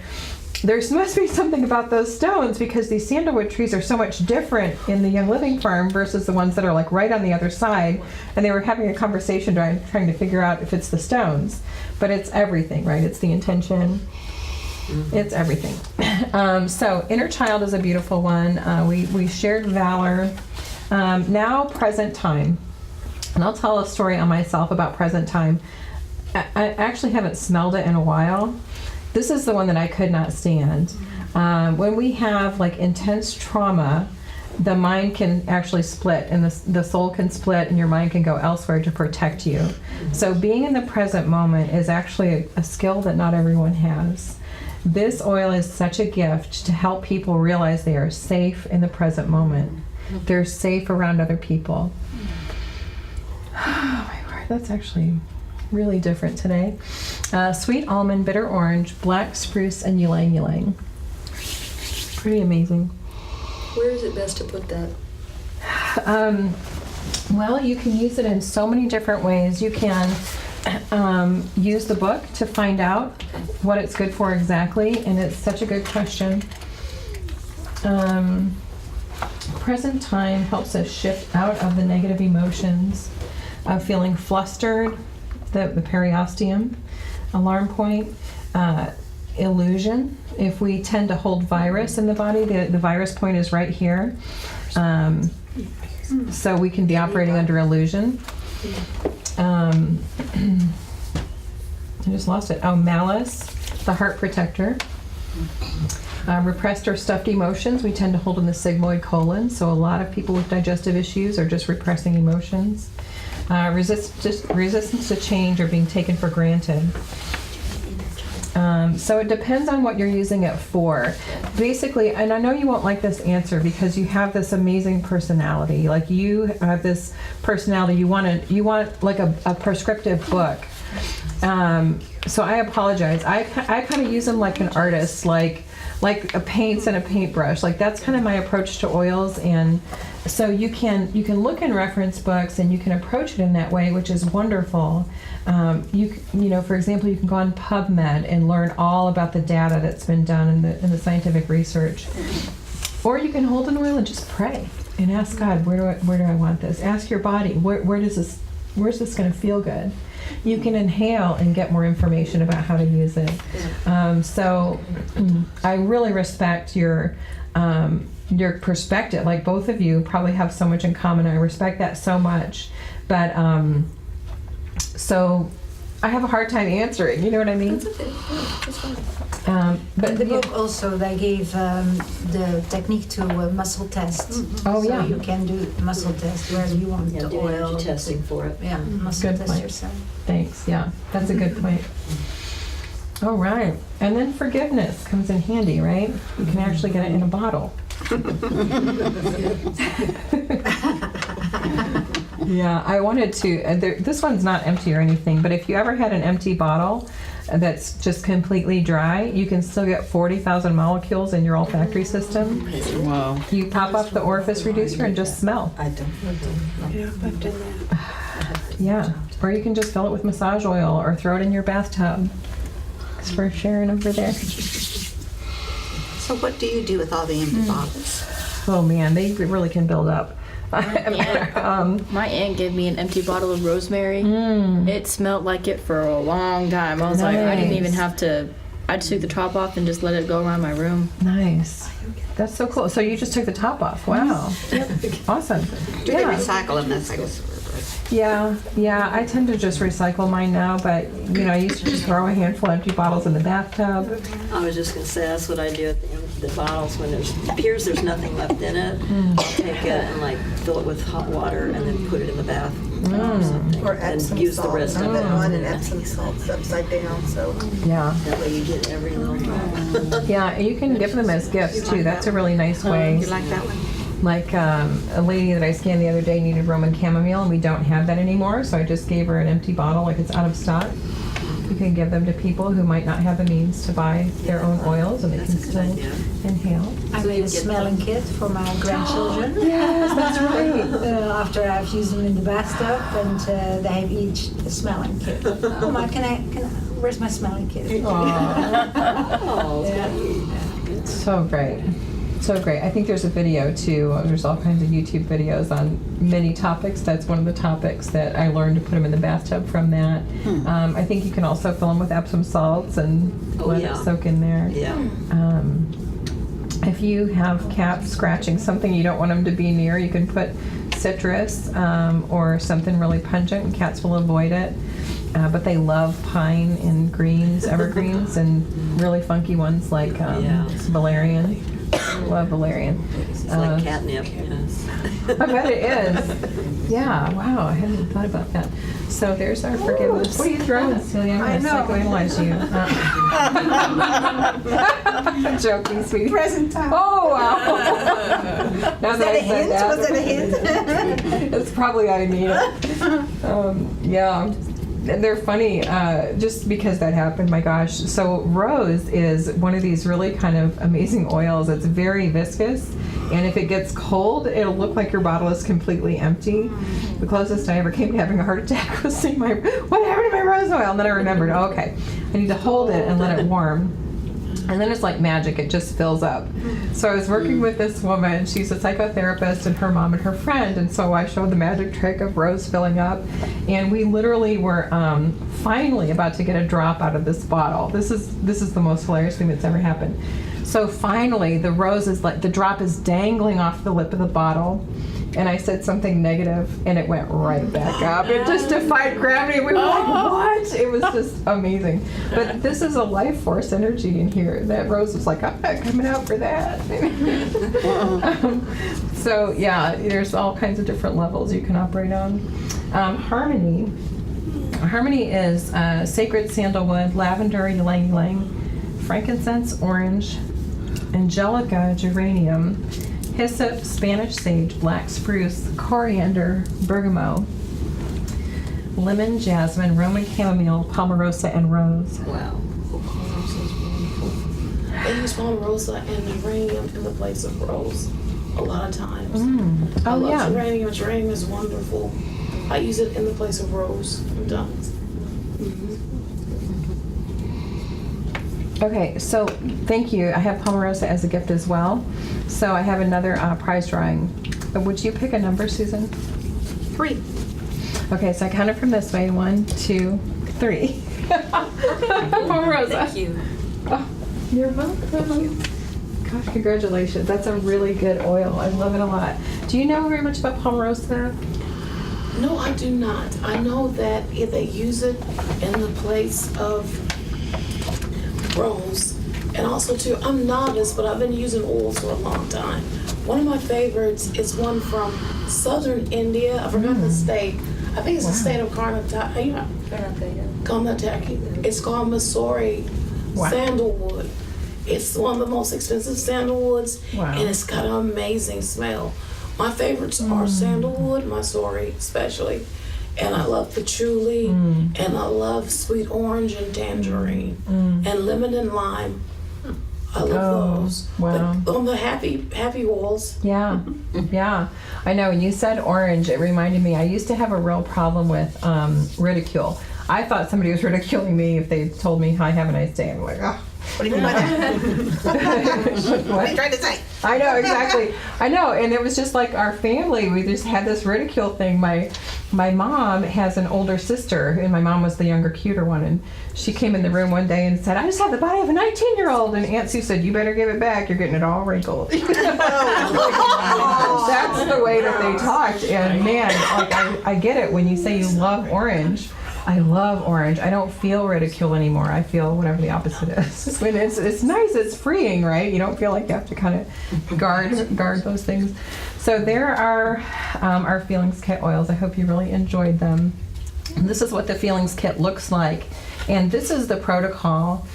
there must be something about those stones because these sandalwood trees are so much different in the Young Living farm versus the ones that are like right on the other side. And they were having a conversation trying to figure out if it's the stones. But it's everything, right? It's the intention. It's everything. So inner child is a beautiful one. We shared valor. Now present time. And I'll tell a story on myself about present time. I actually haven't smelled it in a while. This is the one that I could not stand. When we have like intense trauma, the mind can actually split, and the soul can split, and your mind can go elsewhere to protect you. So being in the present moment is actually a skill that not everyone has. This oil is such a gift to help people realize they are safe in the present moment. They're safe around other people. Oh my word, that's actually really different today. Sweet almond, bitter orange, black spruce, and ylang ylang. Pretty amazing. Where is it best to put that? Well, you can use it in so many different ways. You can use the book to find out what it's good for exactly, and it's such a good question. Present time helps us shift out of the negative emotions of feeling flustered, the periosteum, alarm point, illusion. If we tend to hold virus in the body, the virus point is right here. So we can be operating under illusion. I just lost it. Oh, malice, the heart protector. Repressed or stuffed emotions we tend to hold in the sigmoid colon. So a lot of people with digestive issues are just repressing emotions. Resistance to change or being taken for granted. So it depends on what you're using it for. Basically, and I know you won't like this answer because you have this amazing personality. Like you have this personality, you want like a prescriptive book. So I apologize. I kind of use them like an artist, like a paints and a paintbrush. Like that's kind of my approach to oils, and so you can look in reference books and you can approach it in that way, which is wonderful. You know, for example, you can go on PubMed and learn all about the data that's been done in the scientific research, or you can hold an oil and just pray and ask God, where do I want this? Ask your body, where's this going to feel good? You can inhale and get more information about how to use it. So I really respect your perspective. Like both of you probably have so much in common. I respect that so much. But so I have a hard time answering. You know what I mean? That's okay. Yeah, that's fine. But In the book also they gave the technique to muscle test. Oh, so yeah. you can do muscle test where you want the do oil. energy testing for it. Yeah, muscle Good test point. yourself. Thanks. Yeah, that's a good point. All right. And then forgiveness comes in handy, right? You can actually get it in a bottle. Yeah, I wanted to, this one's not empty or anything, but if you ever had an empty bottle that's just completely dry, you can still get 40,000 molecules in your olfactory system. Wow. You pop up the orifice reducer and just smell. I don't. Yeah, I've done that. Yeah, or you can just fill it with massage oil or throw it in your bathtub. Thanks for sharing over there. So what do you do with all the empty bottles? Oh man, they really can build up. My aunt gave me an empty bottle of rosemary. It smelled like it for a long time. I was like, I didn't even have to. I just took the top off and just let it go around my room. Nice. That's so cool. So you just took the top off. Wow. Awesome. Do they recycle them? That's, I guess. Yeah, I tend to just recycle mine now, but you know, I used to just throw a handful of empty bottles in the bathtub. I was just going to say that's what I do at the end of the bottles when it appears there's nothing left in it. I'll take it and like fill it with hot water and then put it in the bath or something, Or and Epsom use the salt. rest I've of been it. on an Epsom salt upside down, so Yeah. That way you get every little drop. Yeah, you can give them as gifts too. That's a really nice way. You like that one? Like a lady that I scanned the other day needed Roman chamomile, and we don't have that anymore, so I just gave her an empty bottle, like it's out of stock. You can give them to people who might not have the means to buy their own oils, and they can still inhale. I made a smelling kit for my grandchildren. Yes, that's right. After I've used them in the bathtub, and they have each a smelling kit. Mama, where's my smelling kit? So great. So great. I think there's a video too. There's all kinds of YouTube videos on many topics. That's one of the topics that I learned to put them in the bathtub from that. I think you can also fill them with Epsom salts and let it soak in there. Yeah. If you have cats scratching something you don't want them to be near, you can put citrus or something really pungent, and cats will avoid it. But they love pine and greens, evergreens, and really funky ones like valerian. Love valerian. It's like catnip, yes. I bet it is. Yeah, wow, I hadn't thought about that. So there's our forgiveness. What are you throwing, Celia? I'm going to psychoanalyze you. Joking, sweetie. Present time. Oh, wow. Now Was that a hint? that. Was that a hint? It's probably I need it. Yeah. And they're funny, just because that happened, my gosh. So rose is one of these really kind of amazing oils. It's very viscous, and if it gets cold, it'll look like your bottle is completely empty. The closest I ever came to having a heart attack was seeing what happened to my rose oil? And then I remembered, oh, okay, I need to hold it and let it warm. And then it's like magic, it just fills up. So I was working with this woman, she's a psychotherapist, and her mom and her friend, and so I showed the magic trick of rose filling up, and we literally were finally about to get a drop out of this bottle. This is the most hilarious thing that's ever happened. So finally, the rose is like, the drop is dangling off the lip of the bottle, and I said something negative, and it went right back up. It just defied gravity. We were like, what? It was just amazing. But this is a life force energy in here. That rose was like, I'm not coming out for that. So yeah, there's all kinds of different levels you can operate on. Harmony. Harmony is sacred sandalwood, lavender, ylang ylang, frankincense, orange, angelica, geranium, hyssop, Spanish sage, black spruce, coriander, bergamot, lemon, jasmine, Roman chamomile, palmarosa, and rose. Wow. They use palmarosa and geranium in the place of rose a lot of times. I Oh, love yeah. geranium. Geranium is wonderful. I use it in the place of rose. I'm done. Okay, so thank you. I have palmarosa as a gift as well. So I have another prize drawing. Would you pick a number, Susan? 3. Okay, so I count it from this way. 1, 2, 3. Palmarosa. Thank you. Oh, you're welcome. Gosh, congratulations. That's a really good oil. I love it a lot. Do you know very much about palmarosa? No, I do not. I know that if they use it in the place of rose, and also too, I'm novice, but I've been using oils for a long time. One of my favorites is one from southern India. I forgot the state. I think it's the state of Karnataka. Karnataka. It's called Missouri sandalwood. It's one of the most expensive sandalwoods, and it's got an amazing smell. My favorites are sandalwood, Missouri especially, and I love patchouli, and I love sweet orange and tangerine, and lemon and lime. I love those. Wow. But on the happy walls. Yeah, yeah. I know, when you said orange, it reminded me, I used to have a real problem with ridicule. I thought somebody was ridiculing me if they told me, "Hi, have a nice day." I'm like, oh. What do you mean by that? What are you trying to say? I know, exactly. I know, and it was just like our family. We just had this ridicule thing. My mom has an older sister, and my mom was the younger, cuter one, and she came in the room one day and said, "I just have the body of a 19-year-old," and Aunt Sue said, "You better give it back. You're getting it all wrinkled." That's the way that they talked, and man, like I get it when you say you love orange. I love orange. I don't feel ridicule anymore. I feel whatever the opposite is. When it's nice, it's freeing, right? You don't feel like you have to kind of guard those things. So there are our Feelings Kit oils. I hope you really enjoyed them. And this is what the Feelings Kit looks like. And this is the protocol.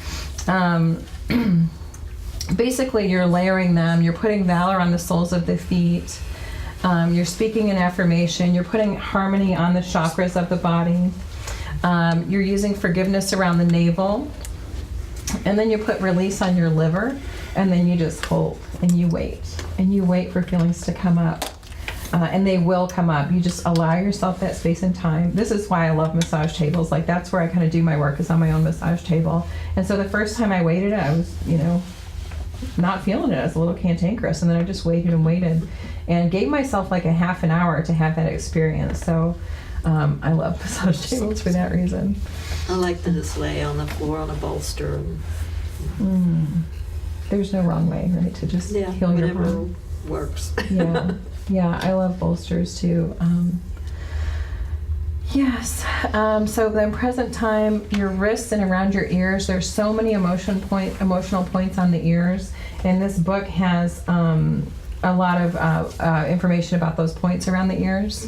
Basically, you're layering them. You're putting valor on the soles of the feet. You're speaking an affirmation. You're putting harmony on the chakras of the body. You're using forgiveness around the navel, and then you put release on your liver, and then you just hold and you wait for feelings to come up, and they will come up. You just allow yourself that space and time. This is why I love massage tables. Like, that's where I kind of do my work, is on my own massage table. And so the first time I waited, I was not feeling it. I was a little cantankerous, and then I just waited and gave myself like a half an hour to have that experience. So I love massage tables for that reason. I like to just lay on the floor on a bolster. There's no wrong way, right? To just heal your body. Works. Yeah, I love bolsters too. Yes. So then, present time, your wrists and around your ears. There's so many emotional points on the ears, And this book has a lot of information about those points around the ears.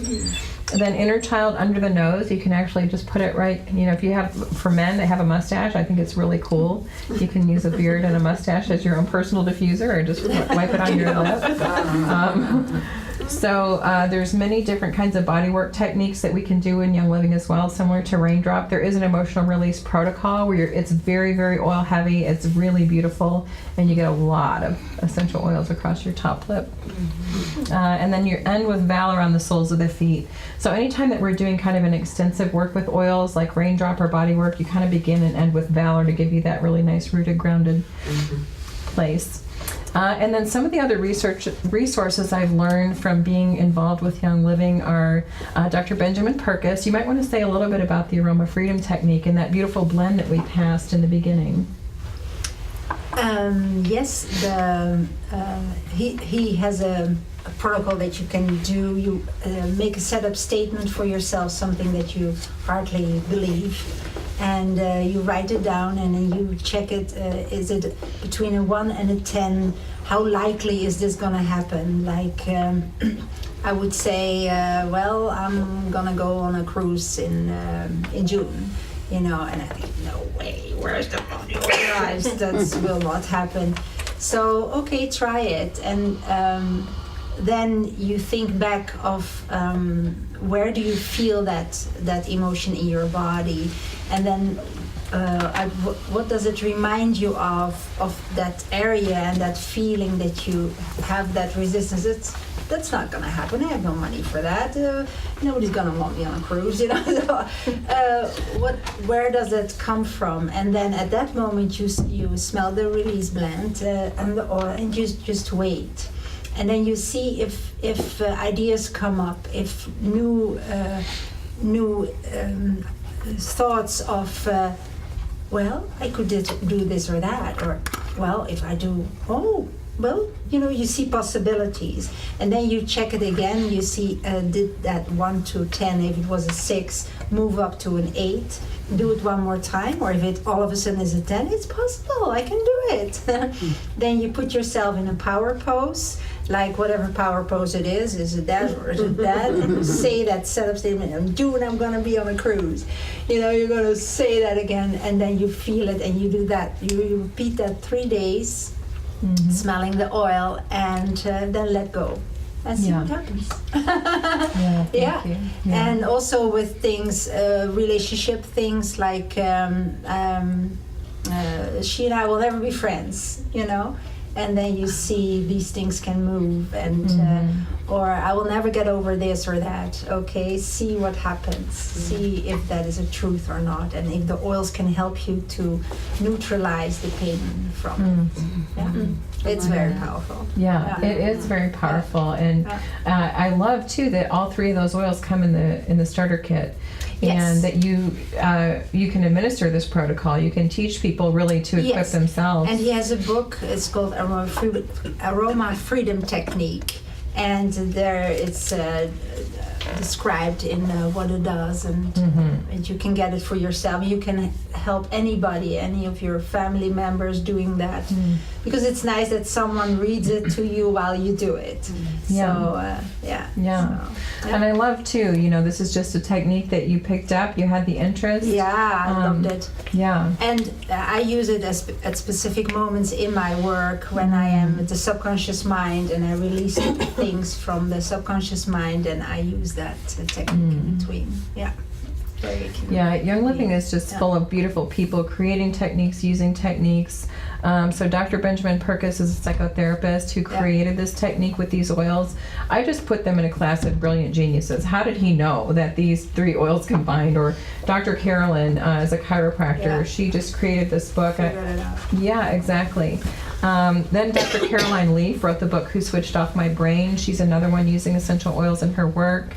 And then inner child under the nose, you can actually just put it right, if you have, for men that have a mustache, I think it's really cool. You can use a beard and a mustache as your own personal diffuser, or just wipe it on your lip. So there's many different kinds of bodywork techniques that we can do in Young Living as well, similar to Raindrop. There is an emotional release protocol where it's very, very oil heavy. It's really beautiful, and you get a lot of essential oils across your top lip. And then you end with Valor on the soles of the feet. So anytime that we're doing kind of an extensive work with oils like Raindrop or bodywork, you kind of begin and end with Valor to give you that really nice rooted, grounded place. And then some of the other resources I've learned from being involved with Young Living are Dr. Benjamin Purkis. You might want to say a little bit about the Aroma Freedom technique and that beautiful blend that we passed in the beginning. Yes, he has a protocol that you can do. You make a setup statement for yourself, something that you hardly believe, and you write it down, and then you check it. Is it between a 1 and a 10? How likely is this going to happen? Like, I would say, well, I'm going to go on a cruise in June. And I think, no way, where's the money organized? That will not happen. So, okay, try it. And then you think back of where do you feel that emotion in your body? And then what does it remind you of that area and that feeling that you have that resistance? That's not going to happen. I have no money for that. Nobody's going to want me on a cruise, So, where does it come from? And then at that moment, you smell the release blend and the oil, and you just wait. And then you see if ideas come up, if new thoughts of, well, I could do this or that, or, well, if I do, you see possibilities. And then you check it again, you see, did that 1 to 10, if it was a 6, move up to an 8, do it one more time, or if it all of a sudden is a 10, it's possible, I can do it. Then you put yourself in a power pose, like whatever power pose it is it that or is it that? And you say that setup statement, I'm going to be on a cruise. You're going to say that again, and then you feel it, and you do that. You repeat that 3 days, smelling the oil, and then let go. And see what happens. Yeah. And also with things, relationship things like she and I will never be friends, And then you see these things can move, and or I will never get over this or that. Okay, see what happens. See if that is a truth or not, and if the oils can help you to neutralize the pain from it. It's very powerful. Yeah, it is very powerful, and I love too that all 3 of those oils come in the starter kit. Yes. And that you can administer this protocol. You can teach people really to equip themselves. And he has a book. It's called Aroma Freedom Technique, and there it's described in what it does, and you can get it for yourself. You can help anybody, any of your family members doing that, because it's nice that someone reads it to you while you do it. And I love too, this is just a technique that you picked up, you had the interest. I loved it. And I use it at specific moments in my work when I am with the subconscious mind, and I release things from the subconscious mind, and I use that technique in between. Young Living is just full of beautiful people creating techniques, using techniques. So Dr. Benjamin Purkis is a psychotherapist who created this technique with these oils. I just put them in a class of brilliant geniuses. How did he know that these 3 oils combined? Or Dr. Carolyn is a chiropractor. She just created this book. Exactly. Then Dr. Caroline Leaf wrote the book Who Switched Off My Brain. She's another one using essential oils in her work.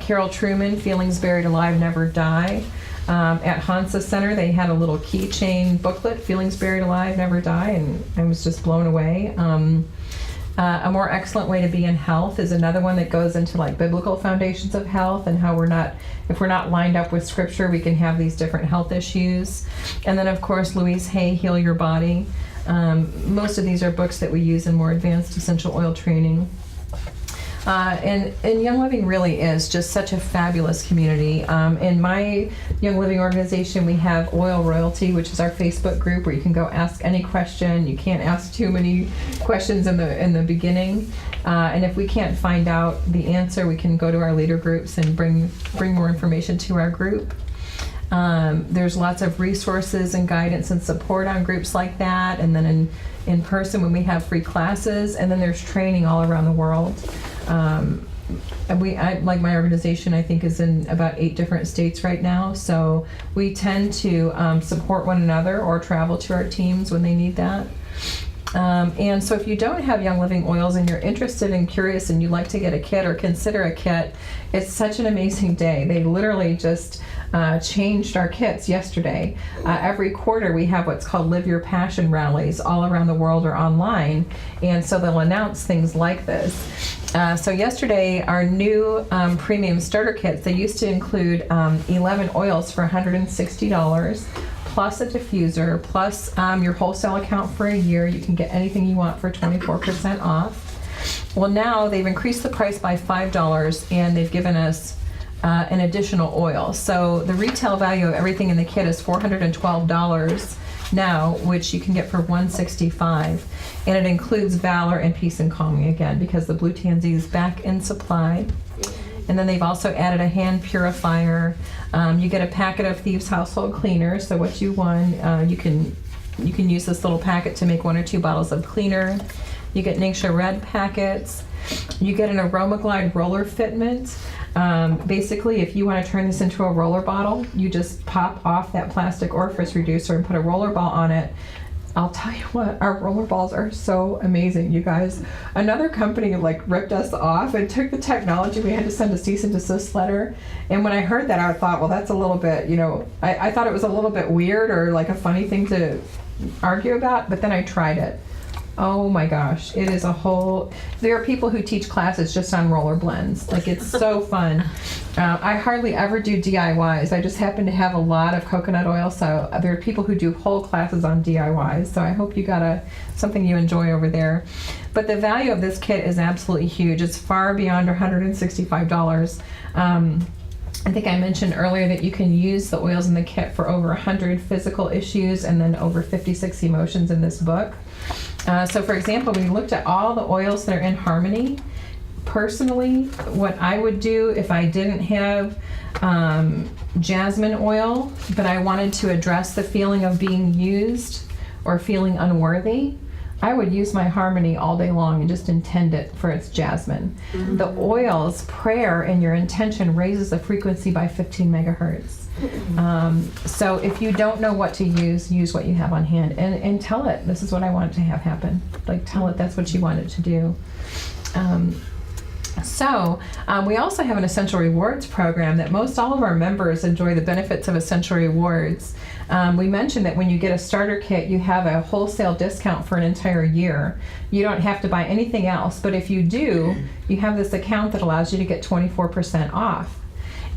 Carol Truman, Feelings Buried Alive Never Die. At Hansa Center, they had a little keychain booklet, Feelings Buried Alive Never Die, and I was just blown away. A More Excellent Way to Be in Health is another one that goes into like biblical foundations of health and how if we're not lined up with scripture, we can have these different health issues. And then of course, Louise Hay, Heal Your Body. Most of these are books that we use in more advanced essential oil training. And Young Living really is just such a fabulous community. In my Young Living organization, we have Oil Royalty, which is our Facebook group where you can go ask any question. You can't ask too many questions in the beginning. And if we can't find out the answer, we can go to our leader groups and bring more information to our group. There's lots of resources and guidance and support on groups like that. And then in person when we have free classes, and then there's training all around the world. Like my organization, I think is in about 8 different states right now. So we tend to support one another or travel to our teams when they need that. And so if you don't have Young Living Oils and you're interested and curious and you'd like to get a kit or consider a kit, it's such an amazing day. They literally just changed our kits yesterday. Every quarter we have what's called Live Your Passion rallies all around the world or online, and so they'll announce things like this. So yesterday our new premium starter kits, they used to include 11 oils for $160. Plus a diffuser, plus your wholesale account for a year. You can get anything you want for 24% off. Well, now they've increased the price by $5 and they've given us an additional oil. So the retail value of everything in the kit is $412 now, which you can get for $165. And it includes Valor and Peace and Calming again because the Blue Tansy is back in supply. And then they've also added a hand purifier. You get a packet of Thieves Household Cleaner. So what you want, you can use this little packet to make 1 or 2 bottles of cleaner. You get Ningxia Red packets. You get an Aroma Glide roller fitment. Basically, if you want to turn this into a roller bottle, you just pop off that plastic orifice reducer and put a roller ball on it. I'll tell you what, our roller balls are so amazing, you guys. Another company ripped us off and took the technology. We had to send a cease and desist letter. And when I heard that, I thought, well, that's a little bit, I thought it was a little bit weird or like a funny thing to argue about, but then I tried it. Oh my gosh, it is there are people who teach classes just on roller blends. It's so fun. I hardly ever do DIYs. I just happen to have a lot of coconut oil, so there are people who do whole classes on DIYs. So I hope you got something you enjoy over there. But the value of this kit is absolutely huge. It's far beyond $165. I think I mentioned earlier that you can use the oils in the kit for over 100 physical issues and then over 56 emotions in this book. So for example, we looked at all the oils that are in harmony. Personally, what I would do if I didn't have jasmine oil, but I wanted to address the feeling of being used or feeling unworthy, I would use my harmony all day long and just intend it for its jasmine. Mm-hmm. The oil's prayer and your intention raises the frequency by 15 megahertz. So if you don't know what to use what you have on hand and tell it, this is what I want to have happen. Tell it that's what you want it to do. We also have an Essential Rewards program that most all of our members enjoy the benefits of Essential Rewards. We mentioned that when you get a starter kit, you have a wholesale discount for an entire year. You don't have to buy anything else, but if you do, you have this account that allows you to get 24% off.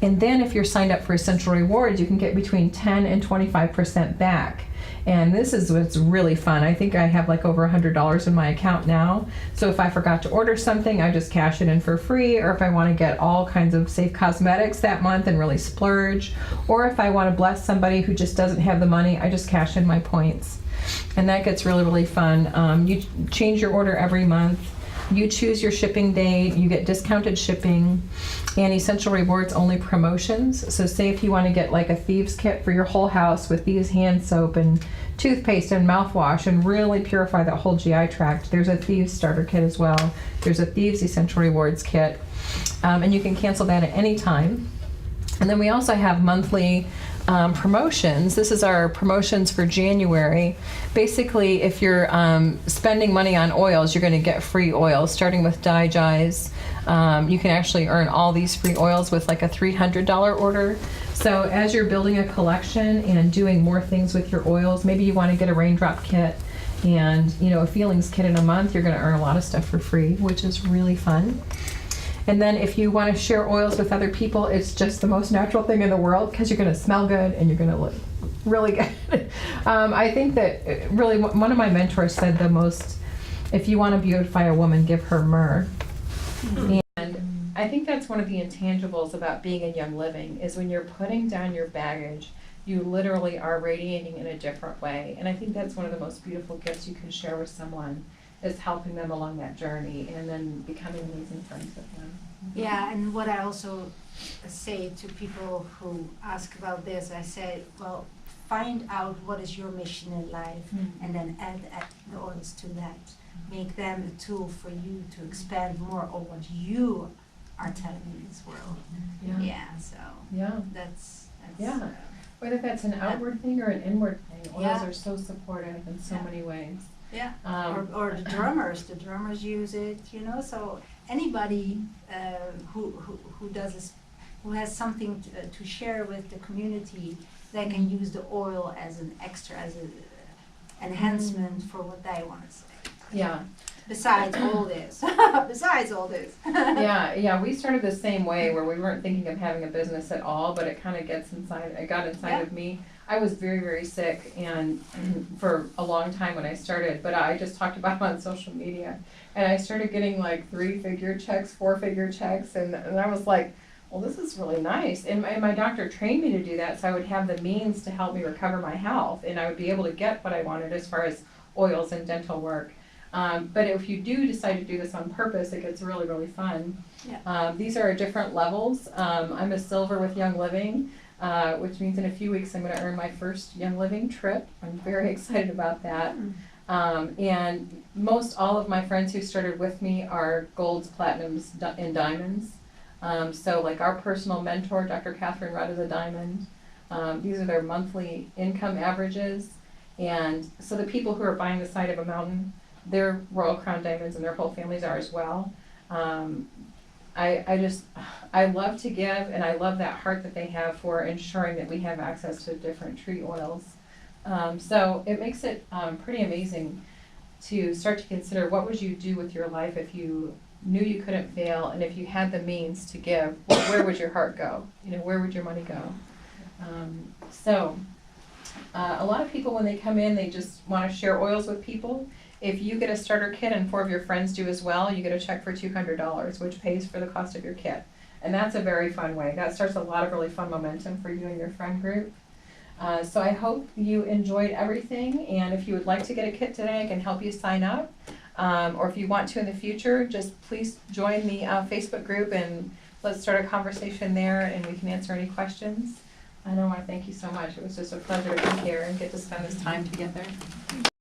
And then if you're signed up for Essential Rewards, you can get between 10 and 25% back. And this is what's really fun. I think I have over $100 in my account now. So if I forgot to order something, I just cash it in for free. Or if I want to get all kinds of safe cosmetics that month and really splurge. Or if I want to bless somebody who just doesn't have the money, I just cash in my points. And that gets really, really fun. You change your order every month. You choose your shipping date, you get discounted shipping, and Essential Rewards only promotions. So say if you want to get a Thieves kit for your whole house with Thieves hand soap and toothpaste and mouthwash and really purify that whole GI tract, there's a Thieves starter kit as well. There's a Thieves Essential Rewards kit, and you can cancel that at any time. And then we also have monthly promotions. This is our promotions for January. Basically, if you're spending money on oils, you're going to get free oils, starting with Digize. You can actually earn all these free oils with a $300 order. So as you're building a collection and doing more things with your oils, maybe you want to get a raindrop kit and a feelings kit in a month, you're going to earn a lot of stuff for free, which is really fun. And then if you want to share oils with other people, it's just the most natural thing in the world because you're going to smell good and you're going to look really good. I think that really one of my mentors said the most, if you want to beautify a woman, give her myrrh. And I think that's one of the intangibles about being in Young Living is when you're putting down your baggage, you literally are radiating in a different way. And I think that's one of the most beautiful gifts you can share with someone, is helping them along that journey and then becoming amazing friends with them. Yeah, and what I also say to people who ask about this, I say, well, find out what is your mission in life and then add the oils to that. Make them a tool for you to expand more on what you are telling in this world. That's Whether that's an outward thing or an inward thing, oils Yeah. are so supportive in so many ways. Yeah, or the drummers use it, you know, so anybody who does this, who has something to share with the community, they can use the oil as an extra, as an enhancement for what they want to say. Yeah. Besides all this, Yeah, we started the same way where we weren't thinking of having a business at all, but it kind of got inside of me. I was very, very sick and for a long time when I started, but I just talked about it on social media. And I started getting like 3-figure checks, 4-figure checks, and I was like, well, this is really nice. And my doctor trained me to do that, so I would have the means to help me recover my health, and I would be able to get what I wanted as far as oils and dental work. But if you do decide to do this on purpose, it gets really, really fun. Yeah. These are different levels. I'm a silver with Young Living, which means in a few weeks I'm going to earn my first Young Living trip. I'm very excited about that. And most all of my friends who started with me are golds, platinums, and diamonds. So like our personal mentor, Dr. Catherine Rudd, is a diamond. These are their monthly income averages. And so the people who are buying the side of a mountain, they're Royal Crown diamonds and their whole families are as well. I love to give, and I love that heart that they have for ensuring that we have access to different tree oils. So it makes it pretty amazing to start to consider what would you do with your life if you knew you couldn't fail, and if you had the means to give, where would your heart go? You know, where would your money go? A lot of people when they come in, they just want to share oils with people. If you get a starter kit and 4 of your friends do as well, you get a check for $200, which pays for the cost of your kit. And that's a very fun way. That starts a lot of really fun momentum for you and your friend group. So I hope you enjoyed everything, and if you would like to get a kit today, I can help you sign up. Or if you want to in the future, just please join the Facebook group and let's start a conversation there and we can answer any questions. And I want to thank you so much. It was just a pleasure to be here and get to spend this time together.